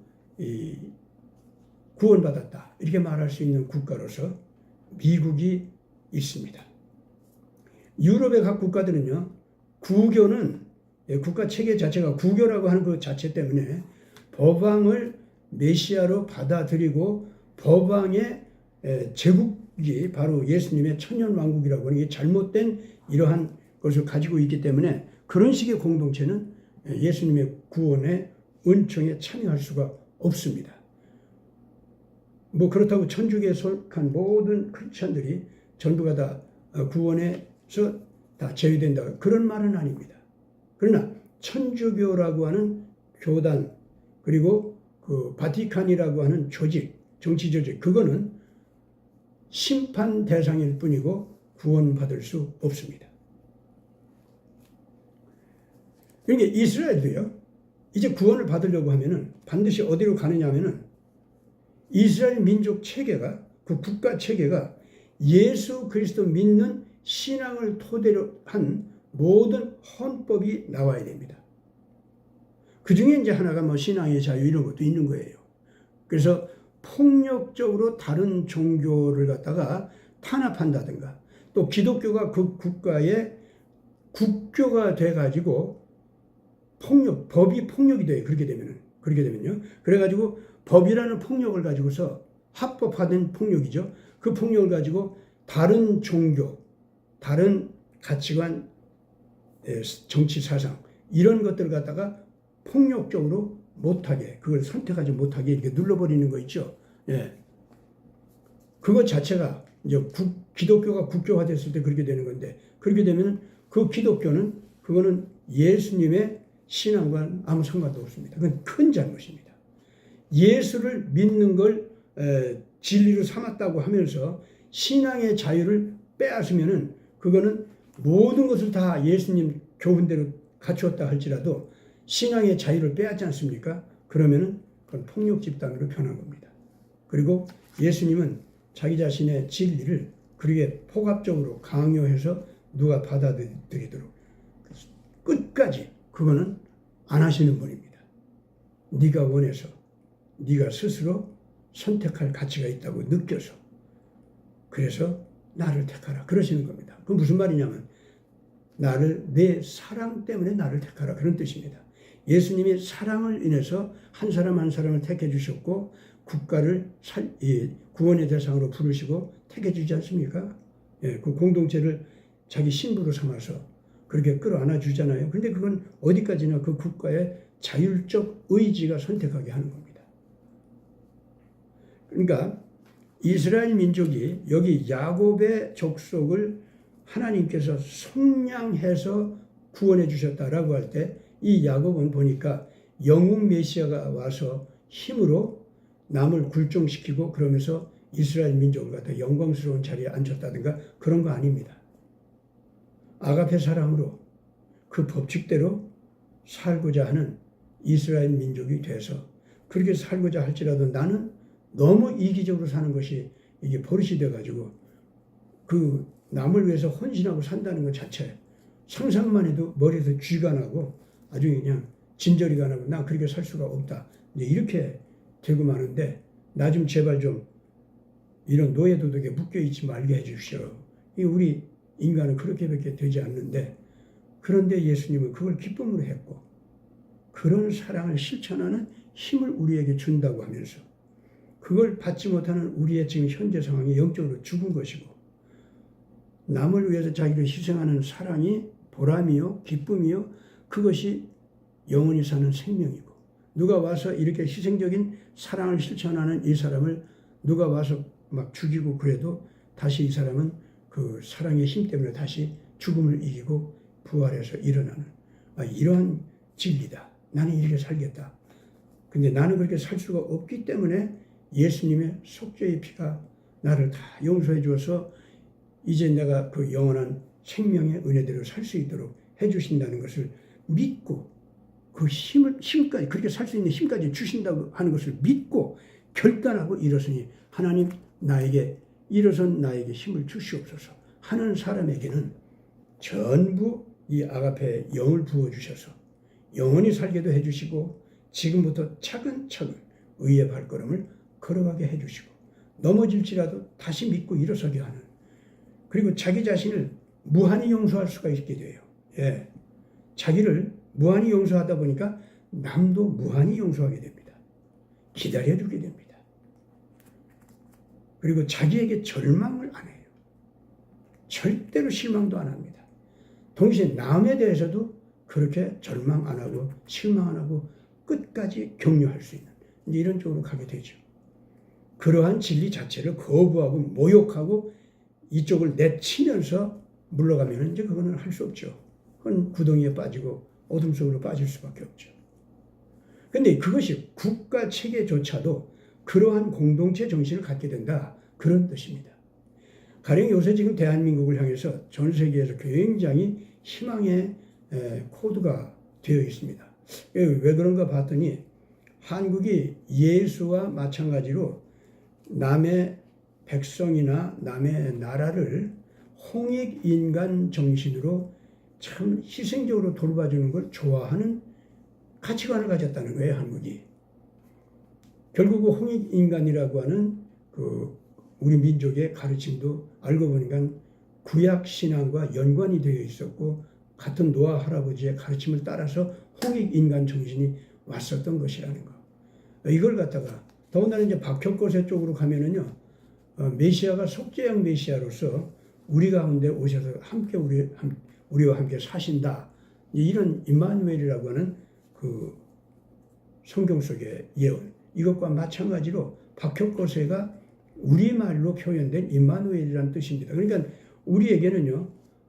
구원받았다, 이렇게 말할 수 있는 국가로서 미국이 있습니다. 유럽의 각 국가들은요, 구교는 국가 체계 자체가 구교라고 하는 그 자체 때문에 법왕을 메시아로 받아들이고 법왕의 제국이 바로 예수님의 천년왕국이라고 하는 게 잘못된 이러한 것을 가지고 있기 때문에 그런 식의 공동체는 예수님의 구원의 은총에 참여할 수가 없습니다. 뭐 그렇다고 천주교에 속한 모든 크리스천들이 전부가 다 구원에서 다 제외된다, 그런 말은 아닙니다. 그러나 천주교라고 하는 교단, 그리고 그 바티칸이라고 하는 조직, 정치 조직, 그거는 심판 대상일 뿐이고 구원받을 수 없습니다. 그러니까 이스라엘도요, 이제 구원을 받으려고 하면은 반드시 어디로 가느냐 하면은 이스라엘 민족 체계가, 그 국가 체계가 예수 그리스도 믿는 신앙을 토대로 한 모든 헌법이 나와야 됩니다. 그 중에 이제 하나가 뭐 신앙의 자유 이런 것도 있는 거예요. 그래서 폭력적으로 다른 종교를 갖다가 탄압한다든가, 또 기독교가 그 국가의 국교가 돼가지고 법이 폭력이 돼요. 그렇게 되면요. 그래가지고 법이라는 폭력을 가지고서 합법화된 폭력이죠. 그 폭력을 가지고 다른 종교, 다른 가치관, 정치 사상 이런 것들을 갖다가 폭력적으로 못하게, 그걸 선택하지 못하게 이렇게 눌러버리는 거 있죠. 예. 그것 자체가 이제 기독교가 국교화됐을 때 그렇게 되는 건데, 그렇게 되면 그 기독교는 그거는 예수님의 신앙과는 아무 상관도 없습니다. 그건 큰 잘못입니다. 예수를 믿는 걸 진리로 삼았다고 하면서 신앙의 자유를 빼앗으면은 그거는 모든 것을 다 예수님 교훈대로 갖추었다 할지라도 신앙의 자유를 빼앗지 않습니까? 그러면은 그건 폭력 집단으로 변한 겁니다. 그리고 예수님은 자기 자신의 진리를 그렇게 폭압적으로 강요해서 누가 받아들이도록 끝까지 그거는 안 하시는 분입니다. 네가 원해서, 네가 스스로 선택할 가치가 있다고 느껴서, 그래서 나를 택하라, 그러시는 겁니다. 그건 무슨 말이냐면 내 사랑 때문에 나를 택하라, 그런 뜻입니다. 예수님이 사랑을 인해서 한 사람 한 사람을 택해 주셨고 국가를 구원의 대상으로 부르시고 택해 주지 않습니까? 예, 그 공동체를 자기 신부로 삼아서 그렇게 끌어안아 주잖아요. 그런데 그건 어디까지나 그 국가의 자율적 의지가 선택하게 하는 겁니다. 그러니까 이스라엘 민족이 여기 야곱의 족속을 하나님께서 속량해서 구원해 주셨다라고 할 때, 이 야곱은 보니까 영웅 메시아가 와서 힘으로 남을 굴종시키고 그러면서 이스라엘 민족을 갖다 영광스러운 자리에 앉혔다든가 그런 거 아닙니다. 아가페 사랑으로 그 법칙대로 살고자 하는 이스라엘 민족이 돼서 그렇게 살고자 할지라도 나는 너무 이기적으로 사는 것이 이게 버릇이 돼가지고 그 남을 위해서 헌신하고 산다는 것 자체 상상만 해도 머리에서 쥐가 나고 아주 그냥 진저리가 나고 나 그렇게 살 수가 없다. 이제 이렇게 되고 마는데 나 좀 제발 좀 이런 노예 도덕에 묶여 있지 말게 해주시오. 우리 인간은 그렇게밖에 되지 않는데, 그런데 예수님은 그걸 기쁨으로 했고 그런 사랑을 실천하는 힘을 우리에게 준다고 하면서 그걸 받지 못하는 우리의 지금 현재 상황이 영적으로 죽은 것이고, 남을 위해서 자기를 희생하는 사랑이 보람이요 기쁨이요 그것이 영원히 사는 생명이고, 누가 와서 이렇게 희생적인 사랑을 실천하는 이 사람을 누가 와서 막 죽이고 그래도 다시 이 사람은 그 사랑의 힘 때문에 다시 죽음을 이기고 부활해서 일어나는 이러한 진리다. 나는 이렇게 살겠다. 근데 나는 그렇게 살 수가 없기 때문에 예수님의 속죄의 피가 나를 다 용서해 주어서 이제 내가 그 영원한 생명의 은혜대로 살 수 있도록 해주신다는 것을 믿고 그 힘까지, 그렇게 살 수 있는 힘까지 주신다고 하는 것을 믿고 결단하고 일어서니 하나님 일어선 나에게 힘을 주시옵소서 하는 사람에게는 전부 이 아가페에 영을 부어주셔서 영원히 살게도 해주시고 지금부터 차근차근 의의 발걸음을 걸어가게 해주시고 넘어질지라도 다시 믿고 일어서게 하는, 그리고 자기 자신을 무한히 용서할 수가 있게 돼요. 예. 자기를 무한히 용서하다 보니까 남도 무한히 용서하게 됩니다. 기다려주게 됩니다. 그리고 자기에게 절망을 안 해요. 절대로 실망도 안 합니다. 동시에 남에 대해서도 그렇게 절망 안 하고 실망 안 하고 끝까지 격려할 수 있는 이런 쪽으로 가게 되죠. 그러한 진리 자체를 거부하고 모욕하고 이쪽을 내치면서 물러가면 이제 그거는 할 수 없죠. 그건 구덩이에 빠지고 어둠 속으로 빠질 수밖에 없죠. 그런데 그것이 국가 체계조차도 그러한 공동체 정신을 갖게 된다, 그런 뜻입니다. 가령 요새 지금 대한민국을 향해서 전 세계에서 굉장히 희망의 코드가 되어 있습니다. 왜 그런가 봤더니 한국이 예수와 마찬가지로 남의 백성이나 남의 나라를 홍익인간 정신으로 참 희생적으로 돌봐주는 걸 좋아하는 가치관을 가졌다는 거예요, 한국이. 결국 홍익인간이라고 하는 그 우리 민족의 가르침도 알고 보니까 구약 신앙과 연관이 되어 있었고 같은 노아 할아버지의 가르침을 따라서 홍익인간 정신이 왔었던 것이라는 거. 이걸 갖다가 더군다나 이제 박혁거세 쪽으로 가면은요, 메시아가 속죄양 메시아로서 우리 가운데 오셔서 함께 우리와 함께 사신다. 이런 임마누엘이라고 하는 그 성경 속의 예언, 이것과 마찬가지로 박혁거세가 우리말로 표현된 임마누엘이라는 뜻입니다. 그러니까 우리에게는요,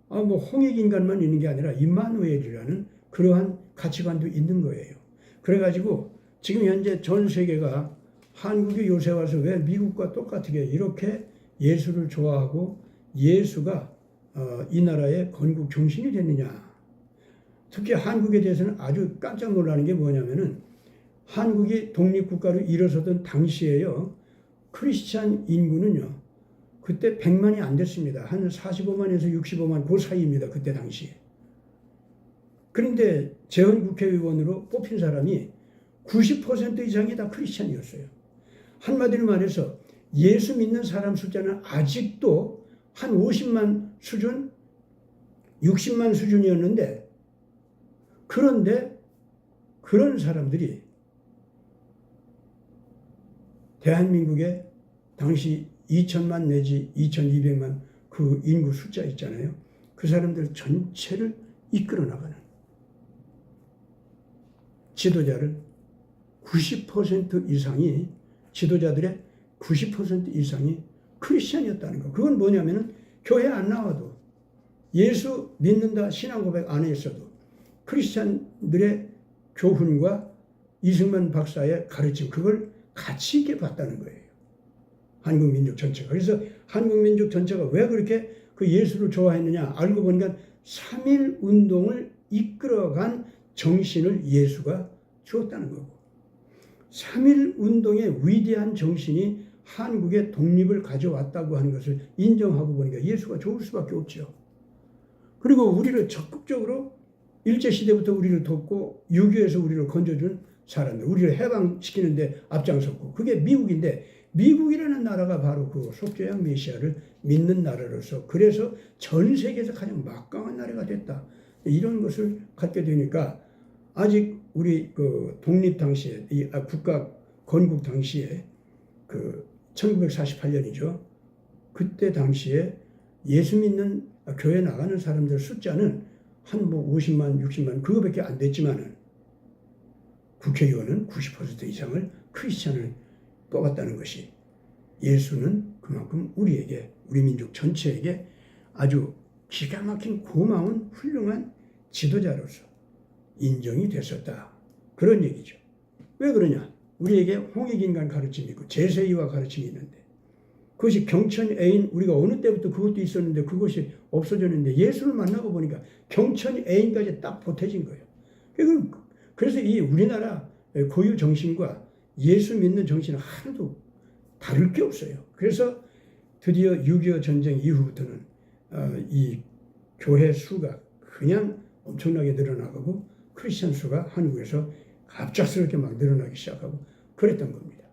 뭐 홍익인간만 있는 게 아니라 임마누엘이라는 그러한 가치관도 있는 거예요. 그래가지고 지금 현재 전 세계가 한국이 요새 와서 왜 미국과 똑같게 이렇게 예수를 좋아하고 예수가 이 나라의 건국 중심이 됐느냐. 특히 한국에 대해서는 아주 깜짝 놀라는 게 뭐냐면은 한국이 독립국가로 일어서던 당시에요, 크리스찬 인구는요, 그때 100만이 안 됐습니다. 한 45만에서 65만 그 사이입니다. 그때 당시에. 그런데 재헌국회의원으로 뽑힌 사람이 90% 이상이 다 크리스찬이었어요. 한마디로 말해서 예수 믿는 사람 숫자는 아직도 한 50만 수준, 60만 수준이었는데, 그런데 그런 사람들이 대한민국의 당시 2천만 내지 2,200만 그 인구 숫자 있잖아요. 그 사람들 전체를 이끌어 나가는 지도자를 90% 이상이, 지도자들의 90% 이상이 크리스찬이었다는 거. 그건 뭐냐면은 교회 안 나와도 예수 믿는다 신앙 고백 안 했어도 크리스찬들의 교훈과 이승만 박사의 가르침, 그걸 가치 있게 봤다는 거예요. 한국 민족 전체가. 그래서 한국 민족 전체가 왜 그렇게 그 예수를 좋아했느냐, 알고 보니까 3.1 운동을 이끌어간 정신을 예수가 주었다는 거고, 3.1 운동의 위대한 정신이 한국의 독립을 가져왔다고 하는 것을 인정하고 보니까 예수가 좋을 수밖에 없죠. 그리고 우리를 적극적으로 일제시대부터 우리를 돕고 6.25에서 우리를 건져준 사람들, 우리를 해방시키는데 앞장섰고, 그게 미국인데, 미국이라는 나라가 바로 그 속죄양 메시아를 믿는 나라로서, 그래서 전 세계에서 가장 막강한 나라가 됐다. 이런 것을 갖게 되니까 아직 우리 그 독립 당시에, 이 국가 건국 당시에 그 1948년이죠. 그때 당시에 예수 믿는 교회 나가는 사람들 숫자는 한 뭐 50만, 60만 그거밖에 안 됐지만은 국회의원은 90% 이상을 크리스찬을 뽑았다는 것이, 예수는 그만큼 우리에게, 우리 민족 전체에게 아주 기가 막힌 고마운 훌륭한 지도자로서 인정이 됐었다. 그런 얘기죠. 왜 그러냐? 우리에게 홍익인간 가르침이 있고 제세이와 가르침이 있는데, 그것이 경천 애인, 우리가 어느 때부터 그것도 있었는데 그것이 없어졌는데 예수를 만나고 보니까 경천 애인까지 딱 보태진 거예요. 그래서 이 우리나라 고유 정신과 예수 믿는 정신은 하나도 다를 게 없어요. 그래서 드디어 6.25 전쟁 이후부터는 이 교회 수가 그냥 엄청나게 늘어나고 크리스천 수가 한국에서 갑작스럽게 막 늘어나기 시작하고 그랬던 겁니다.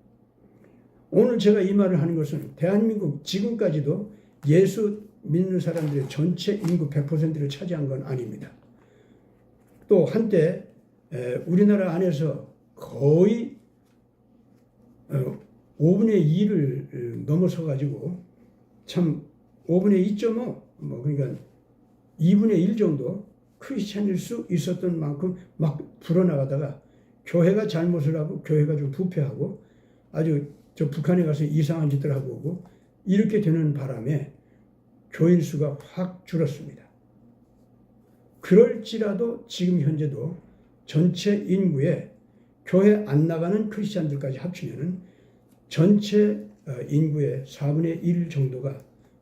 오늘 제가 이 말을 하는 것은 대한민국 지금까지도 예수 믿는 사람들의 전체 인구 100%를 차지한 건 아닙니다. 또 한때 우리나라 안에서 거의 5분의 2를 넘어서 가지고 참 5분의 2.5 그러니까 2분의 1 정도 크리스찬일 수 있었던 만큼 막 불어나가다가 교회가 잘못을 하고 교회가 좀 부패하고 아주 저 북한에 가서 이상한 짓들 하고 오고 이렇게 되는 바람에 교인 수가 확 줄었습니다. 그럴지라도 지금 현재도 전체 인구에 교회 안 나가는 크리스찬들까지 합치면은 전체 인구의 4분의 1 정도가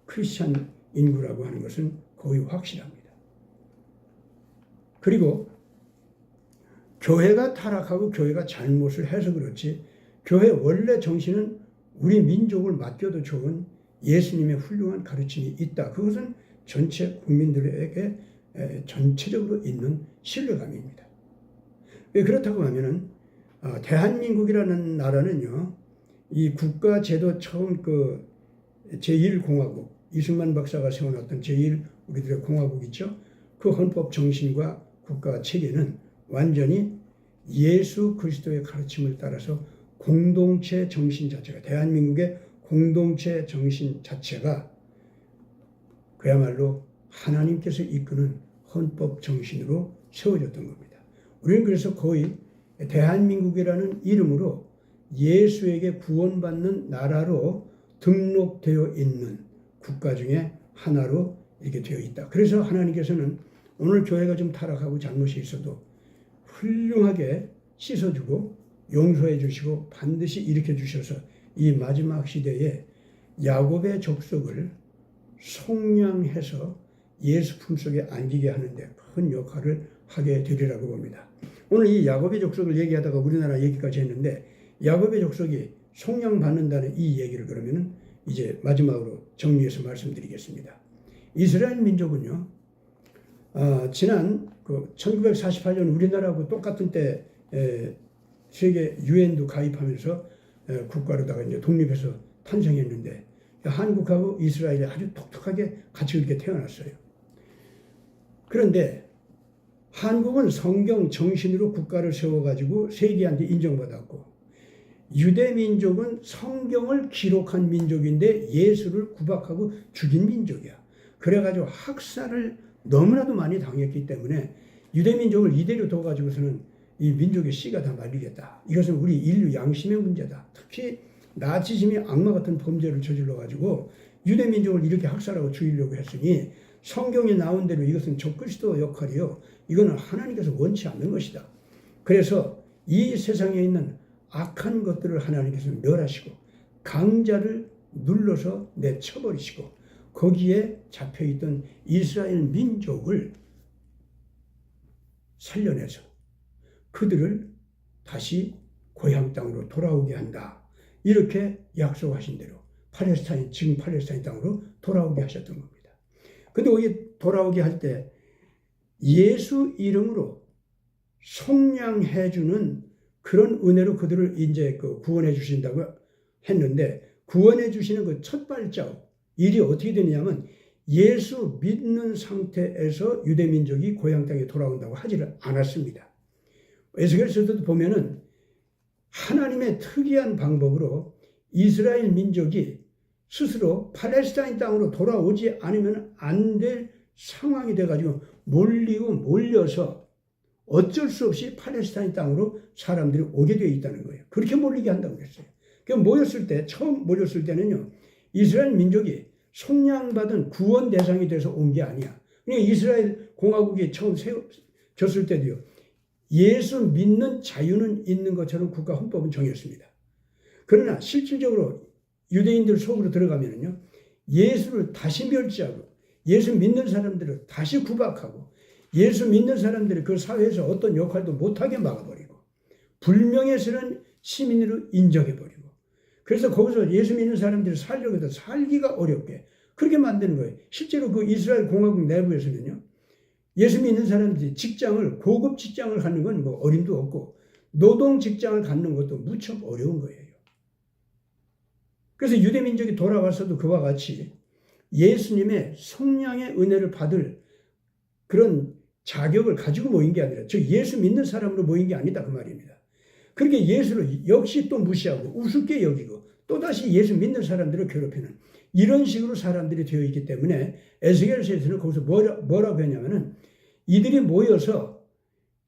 크리스찬 인구라고 하는 것은 거의 확실합니다. 그리고 교회가 타락하고 교회가 잘못을 해서 그렇지 교회 원래 정신은 우리 민족을 맡겨도 좋은 예수님의 훌륭한 가르침이 있다. 그것은 전체 국민들에게 전체적으로 있는 신뢰감입니다. 왜 그렇다고 하면은 대한민국이라는 나라는요, 이 국가제도 처음 그 제1공화국 이승만 박사가 세워놨던 제1 우리들의 공화국 있죠. 그 헌법 정신과 국가 체계는 완전히 예수 그리스도의 가르침을 따라서 공동체 정신 자체가 대한민국의 공동체 정신 자체가 그야말로 하나님께서 이끄는 헌법 정신으로 세워졌던 겁니다. 우리는 그래서 거의 대한민국이라는 이름으로 예수에게 구원받는 나라로 등록되어 있는 국가 중에 하나로 이렇게 되어 있다. 그래서 하나님께서는 오늘 교회가 좀 타락하고 잘못이 있어도 훌륭하게 씻어주고 용서해 주시고 반드시 일으켜 주셔서 이 마지막 시대에 야곱의 족속을 속량해서 예수 품속에 안기게 하는데 큰 역할을 하게 되리라고 봅니다. 오늘 이 야곱의 족속을 얘기하다가 우리나라 얘기까지 했는데 야곱의 족속이 속량받는다는 이 얘기를 그러면은 이제 마지막으로 정리해서 말씀드리겠습니다. 이스라엘 민족은요, 지난 1948년 우리나라하고 똑같은 때 세계 유엔도 가입하면서 국가로다가 이제 독립해서 탄생했는데 한국하고 이스라엘이 아주 독특하게 같이 이렇게 태어났어요. 그런데 한국은 성경 정신으로 국가를 세워가지고 세계한테 인정받았고 유대민족은 성경을 기록한 민족인데 예수를 구박하고 죽인 민족이야. 그래가지고 학살을 너무나도 많이 당했기 때문에 유대민족을 이대로 둬가지고서는 이 민족의 씨가 다 말리겠다. 이것은 우리 인류 양심의 문제다. 특히 나치즘이 악마 같은 범죄를 저질러가지고 유대민족을 이렇게 학살하고 죽이려고 했으니 성경에 나온 대로 이것은 적그리스도 역할이요. 이거는 하나님께서 원치 않는 것이다. 그래서 이 세상에 있는 악한 것들을 하나님께서 멸하시고 강자를 눌러서 내쳐버리시고 거기에 잡혀있던 이스라엘 민족을 살려내서 그들을 다시 고향 땅으로 돌아오게 한다. 이렇게 약속하신 대로 지금 팔레스타인 땅으로 돌아오게 하셨던 겁니다. 근데 거기 돌아오게 할 때 예수 이름으로 속량해주는 그런 은혜로 그들을 이제 구원해 주신다고 했는데 구원해 주시는 그 첫 발자국 일이 어떻게 되느냐면 예수 믿는 상태에서 유대민족이 고향 땅에 돌아온다고 하지를 않았습니다. 에스겔서도 보면은 하나님의 특이한 방법으로 이스라엘 민족이 스스로 팔레스타인 땅으로 돌아오지 않으면 안 될 상황이 돼가지고 몰려서 어쩔 수 없이 팔레스타인 땅으로 사람들이 오게 되어 있다는 거예요. 그렇게 몰리게 한다고 그랬어요. 처음 모였을 때는요, 이스라엘 민족이 속량받은 구원 대상이 돼서 온 게 아니야. 그러니까 이스라엘 공화국이 처음 세워졌을 때도요, 예수 믿는 자유는 있는 것처럼 국가 헌법은 정했습니다. 그러나 실질적으로 유대인들 속으로 들어가면요, 예수를 다시 멸시하고 예수 믿는 사람들을 다시 구박하고 예수 믿는 사람들이 그 사회에서 어떤 역할도 못하게 막아버리고 불명예스러운 시민으로 인정해버리고 그래서 거기서 예수 믿는 사람들이 살려고 해도 살기가 어렵게 그렇게 만드는 거예요. 실제로 그 이스라엘 공화국 내부에서는요, 예수 믿는 사람들이 고급 직장을 갖는 건 뭐 어림도 없고 노동 직장을 갖는 것도 무척 어려운 거예요. 그래서 유대민족이 돌아와서도 그와 같이 예수님의 성령의 은혜를 받을 그런 자격을 가지고 모인 게 아니라 즉 예수 믿는 사람으로 모인 게 아니다 그 말입니다. 그렇게 예수를 역시 또 무시하고 우습게 여기고 또다시 예수 믿는 사람들을 괴롭히는 이런 식으로 사람들이 되어 있기 때문에 에스겔서에서는 거기서 뭐라고 했냐면은 이들이 모여서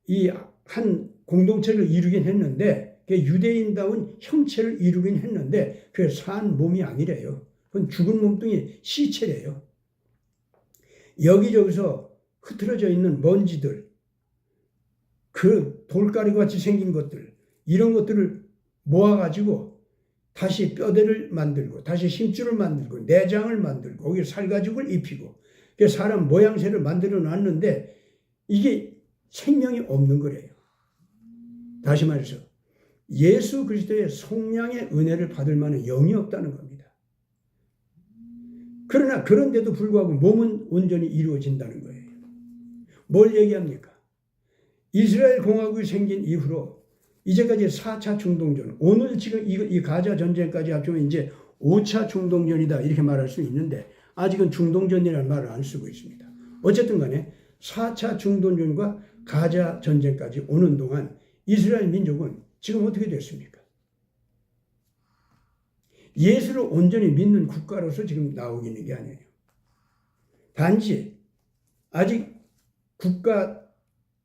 이 한 공동체를 이루긴 했는데 유대인다운 형체를 이루긴 했는데 그게 산 몸이 아니래요. 그건 죽은 몸뚱이 시체래요. 여기저기서 흐트러져 있는 먼지들, 그 돌가루 같이 생긴 것들, 이런 것들을 모아가지고 다시 뼈대를 만들고 다시 힘줄을 만들고 내장을 만들고 거기에 살가죽을 입히고 사람 모양새를 만들어 놨는데 이게 생명이 없는 거래요. 다시 말해서 예수 그리스도의 성령의 은혜를 받을 만한 영이 없다는 겁니다. 그러나 그런데도 불구하고 몸은 온전히 이루어진다는 거예요. 뭘 얘기합니까? 이스라엘 공화국이 생긴 이후로 이제까지 4차 중동전, 오늘 지금 이 가자 전쟁까지 합치면 이제 5차 중동전이다 이렇게 말할 수 있는데 아직은 중동전이라는 말을 안 쓰고 있습니다. 어쨌든 간에 4차 중동전과 가자 전쟁까지 오는 동안 이스라엘 민족은 지금 어떻게 됐습니까? 예수를 온전히 믿는 국가로서 지금 나오고 있는 게 아니에요. 단지 아직 국가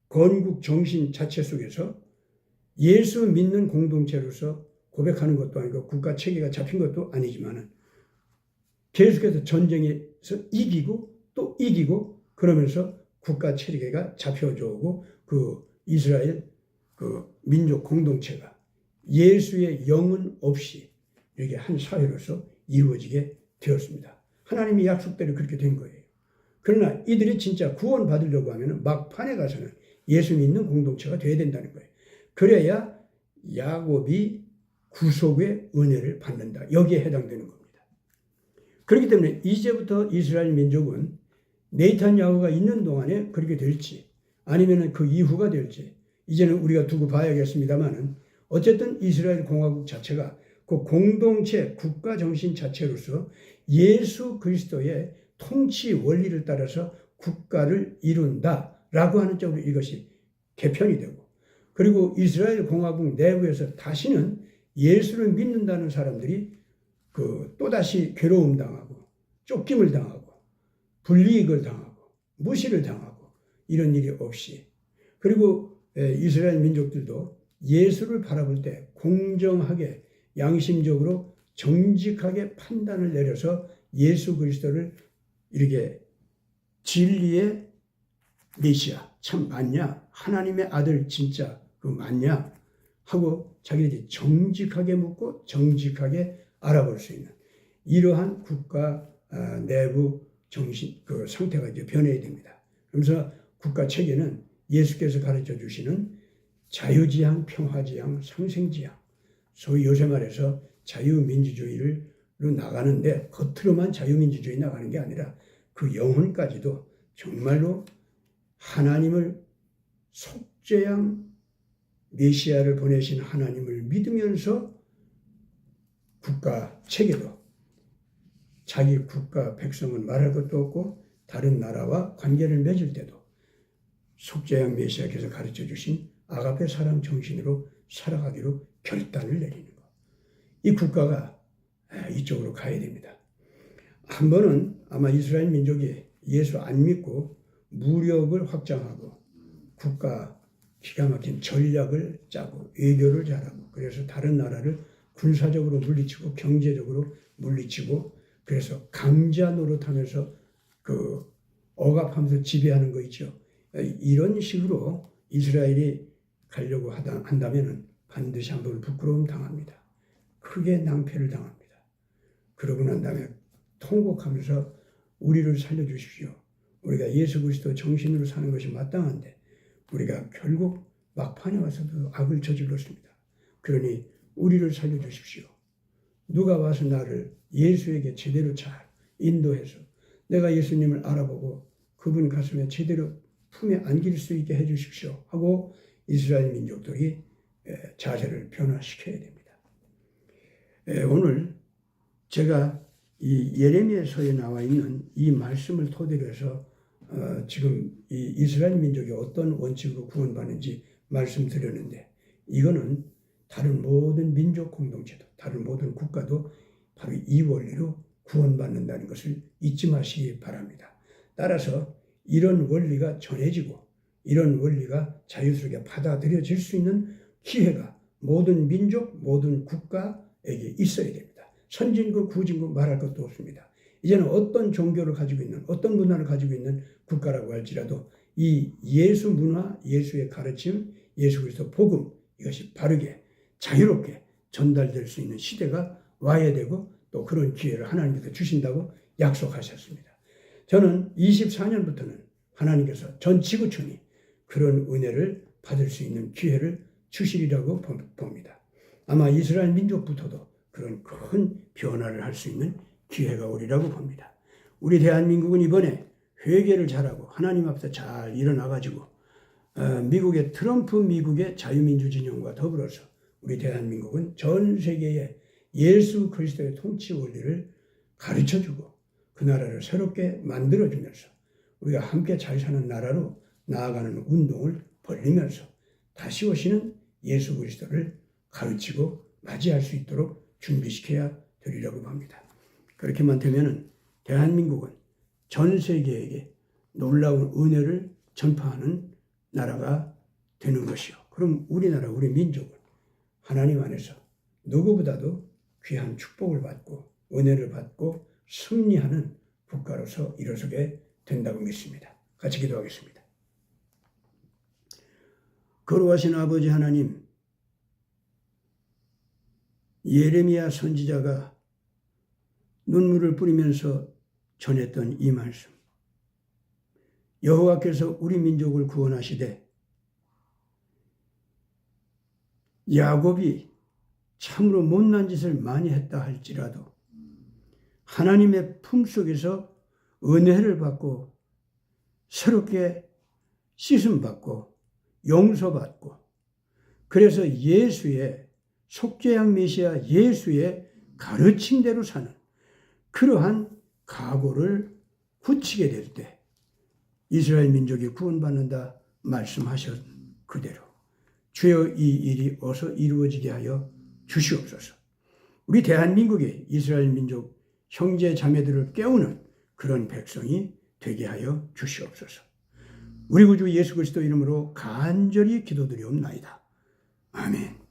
건국 정신 자체 속에서 예수 믿는 공동체로서 고백하는 것도 아니고 국가 체계가 잡힌 것도 아니지만은 계속해서 전쟁에서 이기고 또 이기고 그러면서 국가 체계가 잡혀져 오고 그 이스라엘 그 민족 공동체가 예수의 영은 없이 이렇게 한 사회로서 이루어지게 되었습니다. 하나님의 약속대로 그렇게 된 거예요. 그러나 이들이 진짜 구원받으려고 하면 막판에 가서는 예수 믿는 공동체가 되어야 된다는 거예요. 그래야 야곱이 구속의 은혜를 받는다. 여기에 해당되는 겁니다. 그렇기 때문에 이제부터 이스라엘 민족은 네탄야후가 있는 동안에 그렇게 될지 아니면 그 이후가 될지 이제는 우리가 두고 봐야겠습니다만은 어쨌든 이스라엘 공화국 자체가 그 공동체 국가 정신 자체로서 예수 그리스도의 통치 원리를 따라서 국가를 이룬다라고 하는 쪽으로 이것이 개편이 되고 그리고 이스라엘 공화국 내부에서 다시는 예수를 믿는다는 사람들이 그 또다시 괴로움 당하고 쫓김을 당하고 불이익을 당하고 무시를 당하고 이런 일이 없이 그리고 이스라엘 민족들도 예수를 바라볼 때 공정하게 양심적으로 정직하게 판단을 내려서 예수 그리스도를 이렇게 진리의 메시아 참 맞냐 하나님의 아들 진짜 그 맞냐 하고 자기들이 정직하게 묻고 정직하게 알아볼 수 있는 이러한 국가 내부 정신 그 상태가 이제 변해야 됩니다. 그러면서 국가 체계는 예수께서 가르쳐 주시는 자유지향, 평화지향, 상생지향 소위 요새 말해서 자유민주주의로 나가는데 겉으로만 자유민주주의 나가는 게 아니라 그 영혼까지도 정말로 하나님을 속죄양 메시아를 보내신 하나님을 믿으면서 국가 체계도 자기 국가 백성은 말할 것도 없고 다른 나라와 관계를 맺을 때도 속죄양 메시아께서 가르쳐 주신 아가페 사랑 정신으로 살아가기로 결단을 내리는 것. 이 국가가 이쪽으로 가야 됩니다. 한 번은 아마 이스라엘 민족이 예수 안 믿고 무력을 확장하고 국가 기가 막힌 전략을 짜고 외교를 잘하고 그래서 다른 나라를 군사적으로 물리치고 경제적으로 물리치고 그래서 강자 노릇하면서 그 억압하면서 지배하는 거 있죠. 이런 식으로 이스라엘이 가려고 한다면 반드시 한번 부끄러움 당합니다. 크게 낭패를 당합니다. 그러고 난 다음에 통곡하면서 우리를 살려주십시오. 우리가 예수 그리스도 정신으로 사는 것이 마땅한데 우리가 결국 막판에 와서도 악을 저질렀습니다. 그러니 우리를 살려주십시오. 누가 와서 나를 예수에게 제대로 잘 인도해서 내가 예수님을 알아보고 그분 가슴에 제대로 품에 안길 수 있게 해주십시오 하고 이스라엘 민족들이 자세를 변화시켜야 됩니다. 오늘 제가 이 예레미야서에 나와 있는 이 말씀을 토대로 해서 지금 이 이스라엘 민족이 어떤 원칙으로 구원받는지 말씀드렸는데, 이거는 다른 모든 민족 공동체도 다른 모든 국가도 바로 이 원리로 구원받는다는 것을 잊지 마시기 바랍니다. 따라서 이런 원리가 전해지고 이런 원리가 자유스럽게 받아들여질 수 있는 기회가 모든 민족, 모든 국가에게 있어야 됩니다. 선진국, 후진국 말할 것도 없습니다. 이제는 어떤 종교를 가지고 있는, 어떤 문화를 가지고 있는 국가라고 할지라도 이 예수 문화, 예수의 가르침, 예수 그리스도 복음, 이것이 바르게 자유롭게 전달될 수 있는 시대가 와야 되고, 또 그런 기회를 하나님께서 주신다고 약속하셨습니다. 저는 24년부터는 하나님께서 전 지구촌이 그런 은혜를 받을 수 있는 기회를 주시리라고 봅니다. 아마 이스라엘 민족부터도 그런 큰 변화를 할 수 있는 기회가 오리라고 봅니다. 우리 대한민국은 이번에 회개를 잘하고 하나님 앞에서 잘 일어나가지고 미국의 트럼프 미국의 자유민주 진영과 더불어서 우리 대한민국은 전 세계에 예수 그리스도의 통치 원리를 가르쳐주고 그 나라를 새롭게 만들어주면서 우리가 함께 잘 사는 나라로 나아가는 운동을 벌리면서 다시 오시는 예수 그리스도를 가르치고 맞이할 수 있도록 준비시켜야 되리라고 봅니다. 그렇게만 되면 대한민국은 전 세계에게 놀라운 은혜를 전파하는 나라가 되는 것이요. 그럼 우리나라, 우리 민족은 하나님 안에서 누구보다도 귀한 축복을 받고 은혜를 받고 승리하는 국가로서 일어서게 된다고 믿습니다. 같이 기도하겠습니다. 거룩하신 아버지 하나님, 예레미야 선지자가 눈물을 뿌리면서 전했던 이 말씀, 여호와께서 우리 민족을 구원하시되 야곱이 참으로 못난 짓을 많이 했다 할지라도 하나님의 품속에서 은혜를 받고 새롭게 씻음받고 용서받고, 그래서 예수의 속죄양 메시아 예수의 가르침대로 사는 그러한 각오를 굳히게 될 때 이스라엘 민족이 구원받는다 말씀하셨 그대로 주여 이 일이 어서 이루어지게 하여 주시옵소서. 우리 대한민국의 이스라엘 민족 형제 자매들을 깨우는 그런 백성이 되게 하여 주시옵소서. 우리 구주 예수 그리스도 이름으로 간절히 기도드리옵나이다. 아멘.